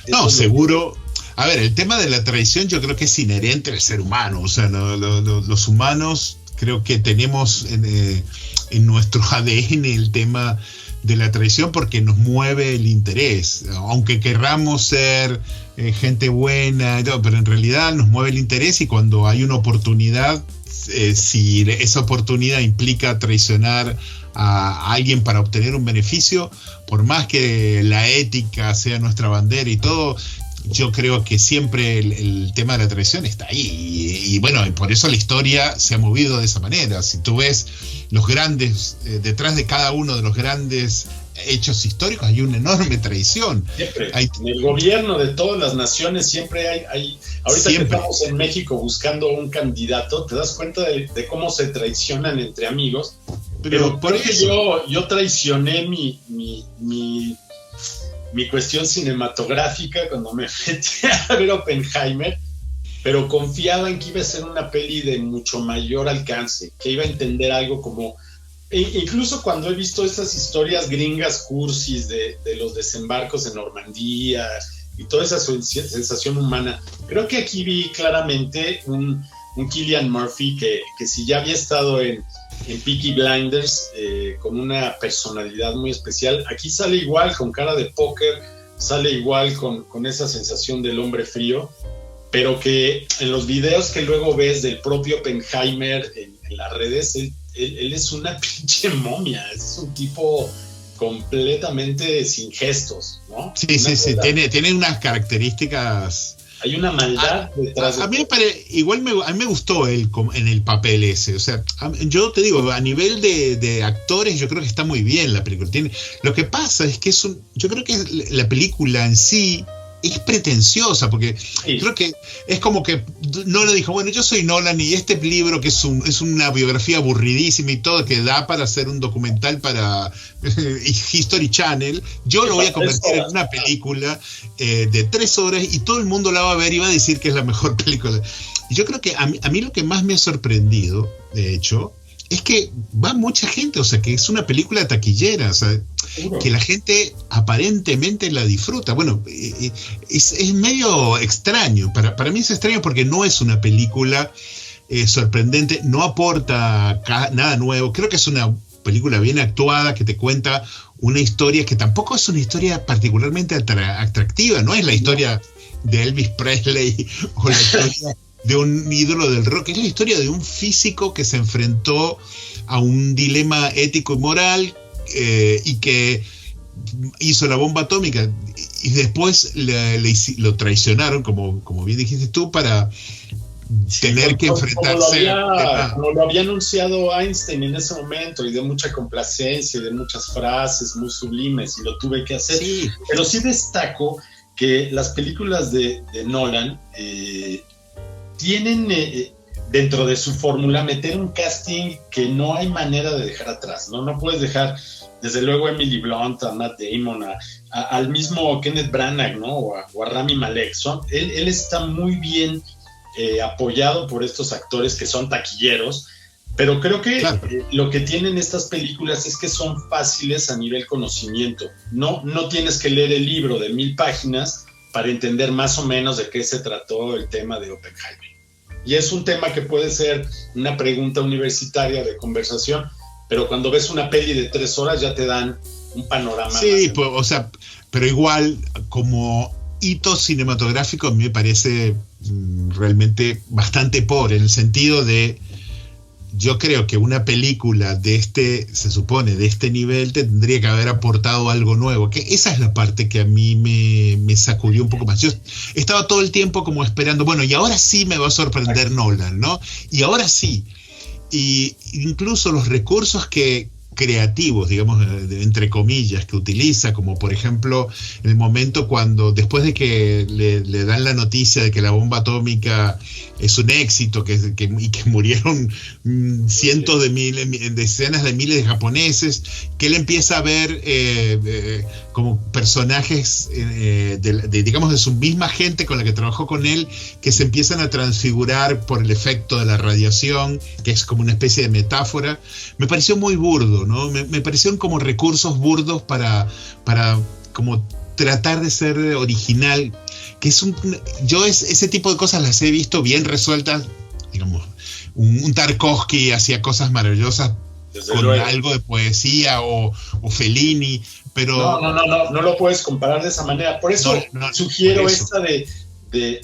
No, seguro. A ver, el tema de la traición yo creo que es inherente al ser humano. O sea, los humanos creo que tenemos en nuestro ADN el tema de la traición, porque nos mueve el interés. Aunque querramos ser gente buena, pero en realidad nos mueve el interés, y cuando hay una oportunidad, si esa oportunidad implica traicionar a alguien para obtener un beneficio, por más que la ética sea nuestra bandera y todo, yo creo que siempre el tema de la traición está ahí, y bueno, por eso la historia se ha movido de esa manera. Si tú ves los grandes, detrás de cada uno de los grandes hechos históricos hay una enorme traición. Siempre, en el gobierno de todas las naciones siempre hay ahorita siempre. Que estamos en México buscando un candidato, te das cuenta de cómo se traicionan entre amigos, pero por eso yo traicioné mi cuestión cinematográfica cuando me metí a ver Oppenheimer, pero confiaba en que iba a ser una peli de mucho mayor alcance, que iba a entender algo como... incluso cuando he visto esas historias gringas cursis de los desembarcos en Normandía y toda esa sensación humana, creo que aquí vi claramente un Cillian Murphy que si ya había estado en Peaky Blinders, con una personalidad muy especial, aquí sale igual, con cara de póker, sale igual con esa sensación del hombre frío, pero que en los videos que luego ves del propio Oppenheimer en las redes, él es una pinche momia, es un tipo completamente sin gestos, ¿no? Sí, tiene unas características... Hay una maldad detrás de... A mí me gustó él en el papel ese. O sea, yo te digo, a nivel de actores, yo creo que está muy bien la película. Lo que pasa es que yo creo que la película en sí es pretenciosa, porque creo que es como que Nolan dijo, bueno, yo soy Nolan, y este libro que es una biografía aburridísima y todo, que da para hacer un documental para History Channel, yo lo voy a convertir en una película de 3 horas, y todo el mundo la va a ver y va a decir que es la mejor película. Y yo creo que a mí lo que más me ha sorprendido, de hecho, es que va mucha gente, o sea, que es una película taquillera, o sea, que la gente aparentemente la disfruta. Bueno, es medio extraño, para mí es extraño porque no es una película sorprendente, no aporta nada nuevo, creo que es una película bien actuada que te cuenta una historia que tampoco es una historia particularmente atractiva, no es la historia de Elvis Presley o la historia de un ídolo del rock, es la historia de un físico que se enfrentó a un dilema ético y moral y que hizo la bomba atómica y después lo traicionaron, como bien dijiste tú, para tener que enfrentarse. Como lo había anunciado Einstein en ese momento, y de mucha complacencia, y de muchas frases muy sublimes, y lo tuve que hacer. Sí. Pero sí destaco que las películas de Nolan tienen dentro de su fórmula meter un casting que no hay manera de dejar atrás, ¿no? No puedes dejar, desde luego, a Emily Blunt, a Matt Damon, al mismo Kenneth Branagh, ¿no? O a Rami Malek. Él está muy bien apoyado por estos actores que son taquilleros, pero creo que lo que tienen estas películas es que son fáciles a nivel conocimiento. No tienes que leer el libro de 1000 páginas para entender más o menos de qué se trató el tema de Oppenheimer. Y es un tema que puede ser una pregunta universitaria de conversación, pero cuando ves una peli de 3 horas ya te dan un panorama. Sí, pues, o sea, pero igual como hito cinematográfico a mí me parece realmente bastante pobre, en el sentido de, yo creo que una película de se supone, de este nivel, tendría que haber aportado algo nuevo, que esa es la parte que a mí me sacudió un poco más. Yo estaba todo el tiempo como esperando, bueno, y ahora sí me va a sorprender Nolan, ¿no? Y ahora sí. Y incluso los recursos creativos, digamos, entre comillas, que utiliza, como por ejemplo el momento cuando, después de que le dan la noticia de que la bomba atómica es un éxito y que murieron cientos de miles, decenas de miles de japoneses, que él empieza a ver como personajes digamos, de su misma gente con la que trabajó con él, que se empiezan a transfigurar por el efecto de la radiación, que es como una especie de metáfora. Me pareció muy burdo, ¿no? Me parecieron como recursos burdos para como tratar de ser original, que yo ese tipo de cosas las he visto bien resueltas, digamos, un Tarkovsky hacía cosas maravillosas con algo de poesía, o Fellini, pero no lo puedes comparar de esa manera. Por eso sugiero por eso. Esta de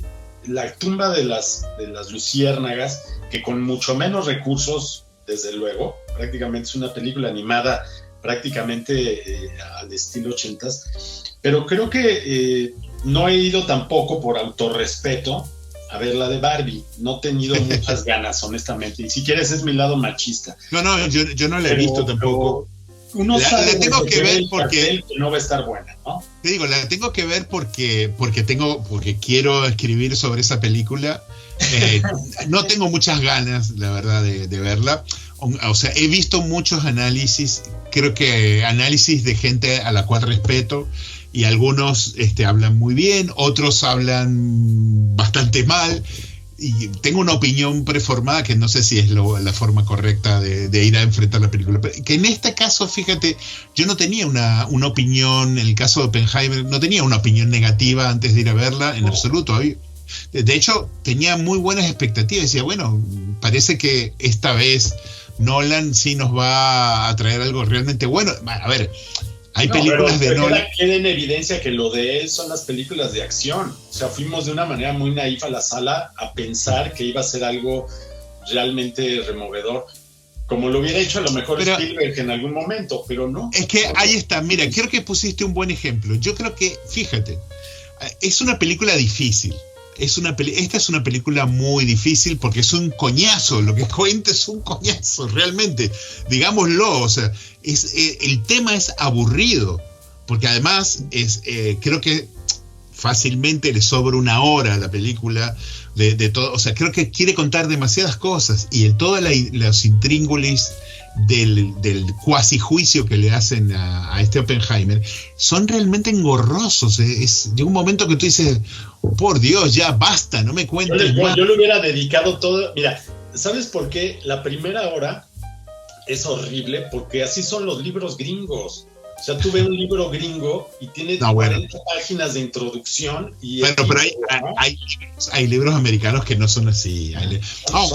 la tumba de las luciérnagas, que con mucho menos recursos, desde luego, prácticamente es una película animada prácticamente al estilo 80s, pero creo que no he ido tampoco por autorrespeto a ver la de Barbie. No he tenido muchas ganas, honestamente, y si quieres es mi lado machista. Yo no la he visto tampoco. Uno sabe la tengo que ver porque que no va a estar buena, ¿no? Te digo, la tengo que ver porque quiero escribir sobre esa película. No tengo muchas ganas, la verdad, de verla. O sea, he visto muchos análisis, creo que análisis de gente a la cual respeto, y algunos hablan muy bien, otros hablan bastante mal, y tengo una opinión preformada que no sé si es la forma correcta de ir a enfrentar la película. Pero que en este caso, fíjate, yo no tenía una opinión, en el caso de Oppenheimer, no tenía una opinión negativa antes de ir a verla, en absoluto. De hecho, tenía muy buenas expectativas, decía, bueno, parece que esta vez Nolan sí nos va a traer algo realmente bueno. A ver, hay películas de Nolan. Queda en evidencia que lo de él son las películas de acción. O sea, fuimos de una manera muy naif a la sala a pensar que iba a ser algo realmente removedor, como lo hubiera hecho a lo mejor Spielberg en algún momento, pero no. Es que ahí está, mira, creo que pusiste un buen ejemplo. Yo creo que, fíjate, es una película difícil. Esta es una película muy difícil porque es un coñazo, lo que cuenta es un coñazo, realmente, digámoslo. O sea, el tema es aburrido, porque además creo que fácilmente le sobra 1 hora a la película de todo. O sea, creo que quiere contar demasiadas cosas, y todos los intríngulis del cuasi juicio que le hacen a este Oppenheimer son realmente engorrosos. Llega un momento que tú dices, por Dios, ya basta, no me cuentes más. Yo le hubiera dedicado todo. Mira, ¿sabes por qué? La primera hora es horrible porque así son los libros gringos. O sea, tú ves un libro gringo y tiene 40 páginas de introducción. Y pero hay libros americanos que no son así.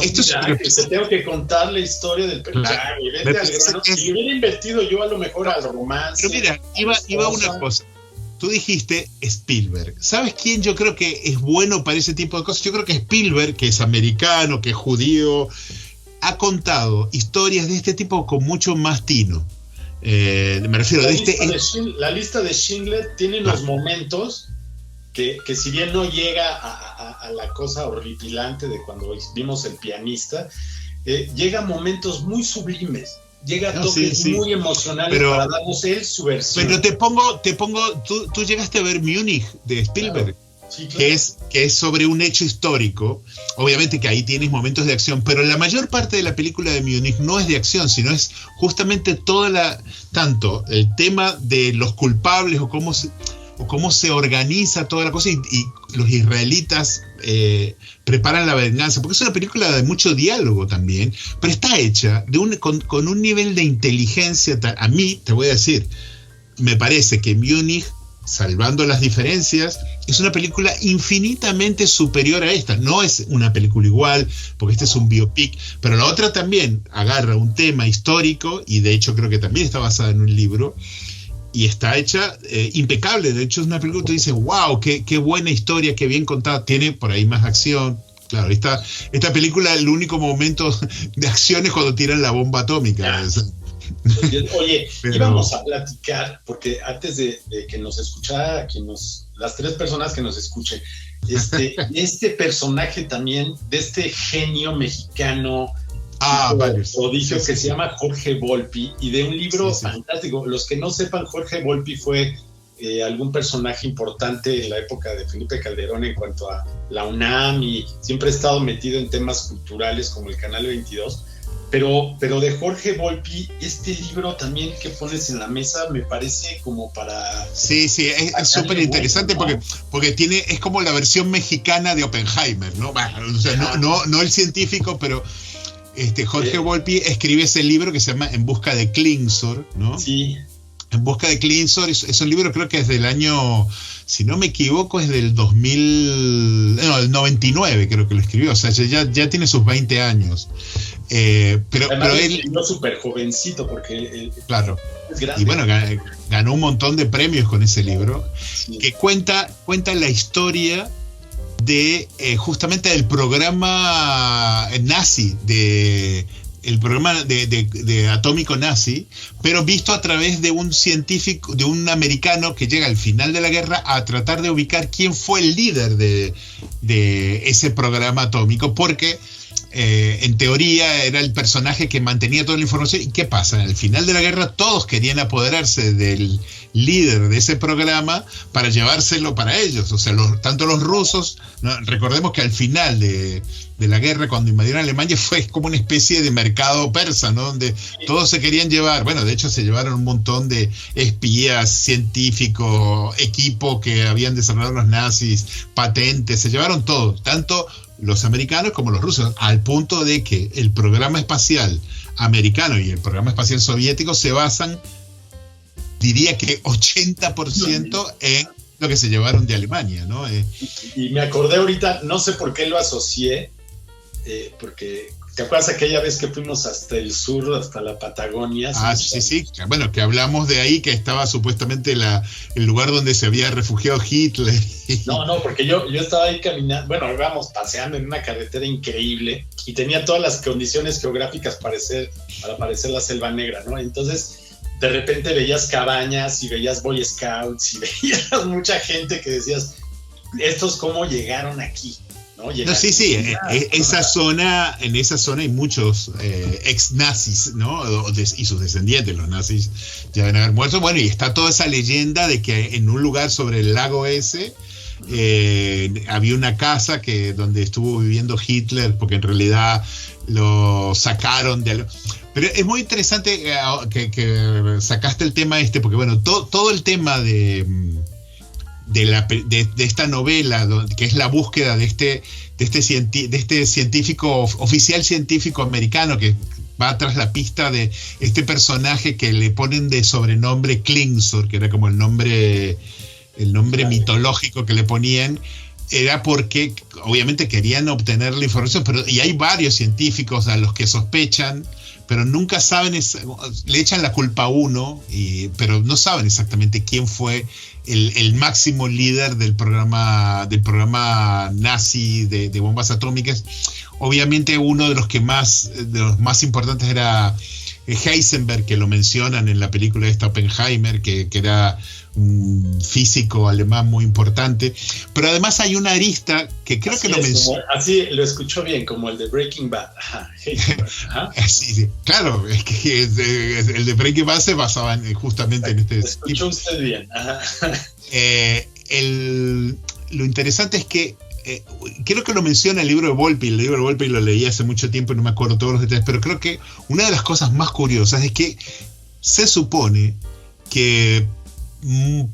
Esto es que te tengo que contar la historia del personaje. Si hubiera invertido yo a lo mejor al romance. Pero mira, iba una cosa. Tú dijiste Spielberg. ¿Sabes quién yo creo que es bueno para ese tipo de cosas? Yo creo que Spielberg, que es americano, que es judío, ha contado historias de este tipo con mucho más tino. Me refiero la lista de Schindler tiene unos momentos que si bien no llega a la cosa horripilante de cuando vimos El pianista, llega a momentos muy sublimes, llega a toques muy emocionales para darnos él su versión. Pero te pongo, tú llegaste a ver Múnich de Spielberg. Claro. Sí, claro. que es sobre un hecho histórico. Obviamente que ahí tienes momentos de acción, pero la mayor parte de la película de Múnich no es de acción, sino es justamente tanto el tema de los culpables o cómo se organiza toda la cosa y los israelitas preparan la venganza, porque es una película de mucho diálogo también, pero está hecha con un nivel de inteligencia. A mí, te voy a decir, me parece que Múnich, salvando las diferencias, es una película infinitamente superior a esta. No es una película igual, porque este es un biopic, pero la otra también agarra un tema histórico, y de hecho creo que también está basada en un libro, y está hecha impecable. De hecho es una película que tú dices, wow, qué buena historia, qué bien contada, tiene por ahí más acción. Claro, esta película, el único momento de acción es cuando tiran la bomba atómica. Oye, íbamos a platicar, porque antes de que nos escuchara, las tres personas que nos escuchen, este personaje también, de este genio mexicano, prodigio que se llama Jorge Volpi, y de un libro fantástico. Los que no sepan, Jorge Volpi fue algún personaje importante en la época de Felipe Calderón en cuanto a la UNAM, y siempre ha estado metido en temas culturales como el Canal 22. Pero de Jorge Volpi, este libro también que pones en la mesa me parece como para... Sí, es súper interesante, ¿no? porque es como la versión mexicana de Oppenheimer, ¿no? O sea, no el científico, pero Jorge Volpi escribe ese libro que se llama En busca de Klingsor, ¿no? Sí. En busca de Klingsor es un libro, creo que es del año, si no me equivoco, es del el 99 creo que lo escribió, o sea, ya tiene sus 20 años. Pero él es súper jovencito porque claro, es grande. Y bueno, ganó un montón de premios con ese libro, que cuenta la historia de justamente del programa nazi, el programa de atómico nazi, pero visto a través de un científico, de un americano que llega al final de la guerra a tratar de ubicar quién fue el líder de ese programa atómico, porque en teoría era el personaje que mantenía toda la información. ¿Y qué pasa? Al final de la guerra todos querían apoderarse del líder de ese programa para llevárselo para ellos. O sea, tanto los rusos, ¿no? Recordemos que al final de la guerra, cuando invadieron Alemania, fue como una especie de mercado persa, ¿no? Donde todos se querían llevar. Bueno, de hecho se llevaron un montón de espías, científicos, equipo que habían desarrollado los nazis, patentes, se llevaron todo, tanto los americanos como los rusos, al punto de que el programa espacial americano y el programa espacial soviético se basan, diría que 80% en lo que se llevaron de Alemania, ¿no? Y me acordé ahorita, no sé por qué lo asocié, porque ¿te acuerdas aquella vez que fuimos hasta el sur, hasta la Patagonia? Sí. Bueno, que hablamos de ahí, que estaba supuestamente el lugar donde se había refugiado Hitler. No, porque yo estaba ahí caminando, bueno, íbamos paseando en una carretera increíble y tenía todas las condiciones geográficas para parecer la Selva Negra, ¿no? Entonces, de repente veías cabañas y veías Boy Scouts y veías mucha gente que decías, ¿estos cómo llegaron aquí? En esa zona hay muchos ex nazis, ¿no? Y sus descendientes, los nazis ya deben haber muerto. Bueno, y está toda esa leyenda de que en un lugar sobre el lago ese había una casa donde estuvo viviendo Hitler, porque en realidad lo sacaron de... Pero es muy interesante que sacaste el tema porque bueno, todo el tema de esta novela, que es la búsqueda de este científico, oficial científico americano, que va tras la pista de este personaje que le ponen de sobrenombre Klingsor, que era como el nombre mitológico que le ponían. Era porque obviamente querían obtener la información, y hay varios científicos a los que sospechan, pero nunca saben, le echan la culpa a uno, pero no saben exactamente quién fue el máximo líder del programa nazi de bombas atómicas. Obviamente uno de los más importantes era Heisenberg, que lo mencionan en la película esta Oppenheimer, que era un físico alemán muy importante, pero además hay una arista que creo así que lo menciona. Así lo escuchó bien, como el de Breaking Bad. Ajá, sí, claro, es que el de Breaking Bad se basaba justamente en este. Lo escuchó usted bien. Ajá. Lo interesante es que creo que lo menciona el libro de Volpi. El libro de Volpi lo leí hace mucho tiempo y no me acuerdo todos los detalles, pero creo que una de las cosas más curiosas es que se supone que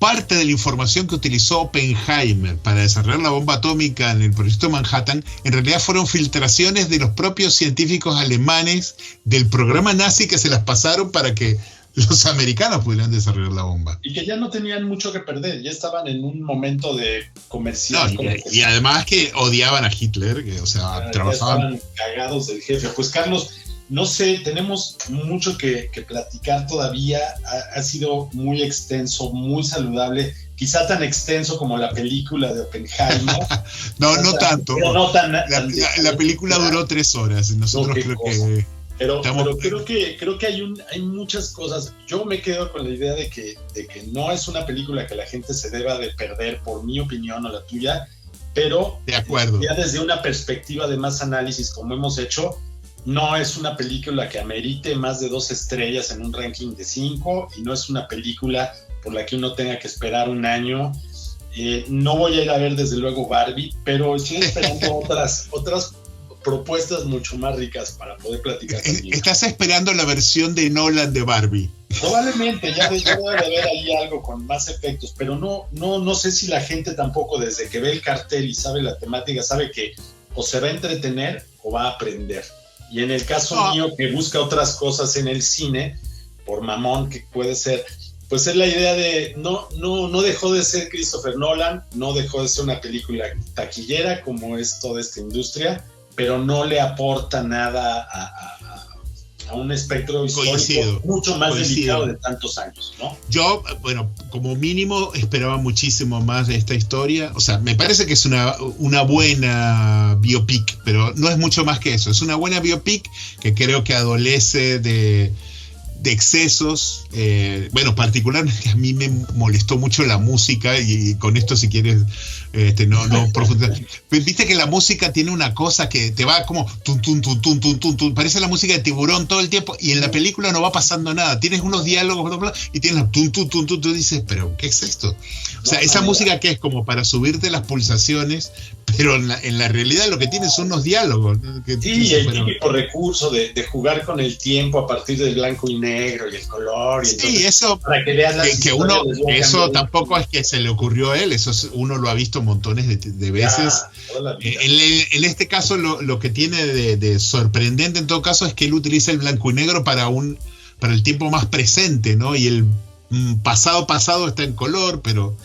parte de la información que utilizó Oppenheimer para desarrollar la bomba atómica en el proyecto Manhattan en realidad fueron filtraciones de los propios científicos alemanes del programa nazi, que se las pasaron para que los americanos pudieran desarrollar la bomba. Y que ya no tenían mucho que perder, ya estaban en un momento de comercial. No, y además que odiaban a Hitler, trabajaban. Ya estaban cagados del jefe. Pues Carlos, no sé, tenemos mucho que platicar todavía. Ha sido muy extenso, muy saludable. Quizá tan extenso como la película de Oppenheimer. no tanto. Pero no tan, la película duró 3 horas. Nosotros creo que... Pero creo que hay muchas cosas. Yo me quedo con la idea de que no es una película que la gente se deba de perder, por mi opinión o la tuya, pero de acuerdo. Ya desde una perspectiva de más análisis, como hemos hecho, no es una película que amerite más de 2 estrellas en un ranking de 5, y no es una película por la que uno tenga que esperar un año. No voy a ir a ver desde luego Barbie, pero estoy esperando otras propuestas mucho más ricas para poder platicar conmigo. ¿Estás esperando la versión de Nolan de Barbie? Probablemente, ya debe de haber ahí algo con más efectos, pero no sé si la gente tampoco, desde que ve el cartel y sabe la temática, sabe que o se va a entretener o va a aprender. Y en el caso mío, que busca otras cosas en el cine, por mamón que puede ser, pues es la idea de no dejó de ser Christopher Nolan, no dejó de ser una película taquillera como es toda esta industria, pero no le aporta nada a un espectro histórico mucho más delicado de tantos años, ¿no? Yo, bueno, como mínimo esperaba muchísimo más de esta historia. O sea, me parece que es una buena biopic, pero no es mucho más que eso. Es una buena biopic que creo que adolece de excesos. Bueno, particularmente a mí me molestó mucho la música, y con esto, si quieres, no profundizar. Viste que la música tiene una cosa que te va como tum, tum, tum, tum, tum, tum, tum. Parece la música de Tiburón todo el tiempo, y en la película no va pasando nada. Tienes unos diálogos, bla, bla, y tienes la tum, tum, tum, tum. Tú dices, ¿pero qué es esto? O sea, esa música que es como para subirte las pulsaciones, pero en la realidad lo que tiene son unos diálogos, ¿no? Sí, el típico recurso de jugar con el tiempo a partir del blanco y negro y el color. Y sí, eso, para que veas que uno, eso tampoco es que se le ocurrió a él, eso uno lo ha visto montones de veces. En este caso, lo que tiene de sorprendente en todo caso es que él utiliza el blanco y negro para el tiempo más presente, ¿no? Y el pasado está en color, pero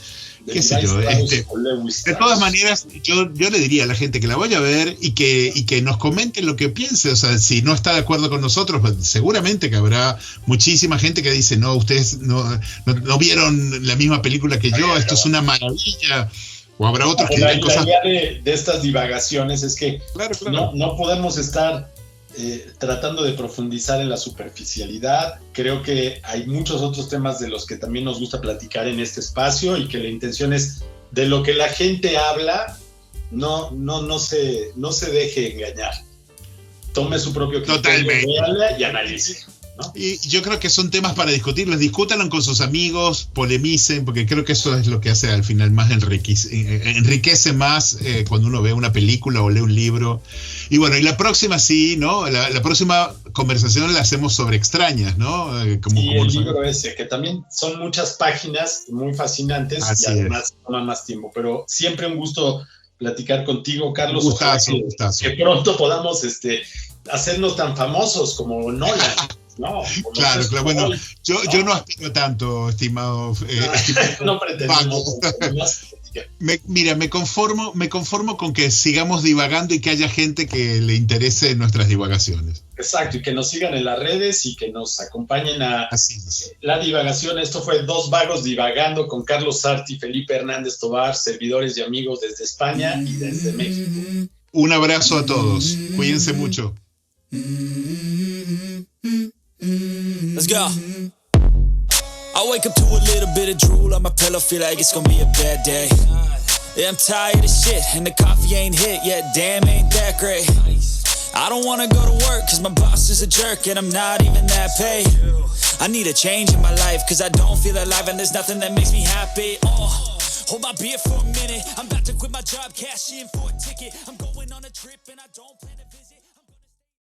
qué sé yo. De todas maneras, yo le diría a la gente que la vaya a ver y que nos comenten lo que piense. O sea, si no está de acuerdo con nosotros, pues seguramente que habrá muchísima gente que dice, no, ustedes no vieron la misma película que yo, esto es una maravilla. O habrá otros que dirán cosas. La idea de estas divagaciones es que claro. No podemos estar tratando de profundizar en la superficialidad. Creo que hay muchos otros temas de los que también nos gusta platicar en este espacio, y que la intención es de lo que la gente habla, no se deje engañar. Tome su propio criterio, véala y analice, ¿no? Y yo creo que son temas para discutirlos. Discútanlo con sus amigos, polemicen, porque creo que eso es lo que hace al final más enriquece más cuando uno ve una película o lee un libro. Y bueno, y la próxima sí, ¿no? La próxima conversación la hacemos sobre Extrañas, ¿no? El libro ese, que también son muchas páginas muy fascinantes. Así y además toma más tiempo, pero siempre un gusto platicar contigo, Carlos. Gustazo. Que pronto podamos hacernos tan famosos como Nolan. No, claro, bueno, yo no aspiro tanto, estimado. No pretendemos. Mira, me conformo con que sigamos divagando y que haya gente que le interese nuestras divagaciones. Exacto, y que nos sigan en las redes y que nos acompañen a la divagación. Esto fue Dos Vagos Divagando con Carlos Sarti, Felipe Hernández Tobar, servidores y amigos desde España y desde México. Un abrazo a todos, cuídense mucho. Let's go. I wake up to a little bit of drool on my pillow, feel like it's gonna be a bad day. Yeah, I'm tired of shit, and the coffee ain't hit yet, damn, ain't that great. I don't wanna go to work, cause my boss is a jerk, and I'm not even that paid. I need a change in my life, cause I don't feel alive, and there's nothing that makes me happy. Hold my beer for a minute, I'm about to quit my job, cash in for a ticket. I'm going on a trip, and I don't plan to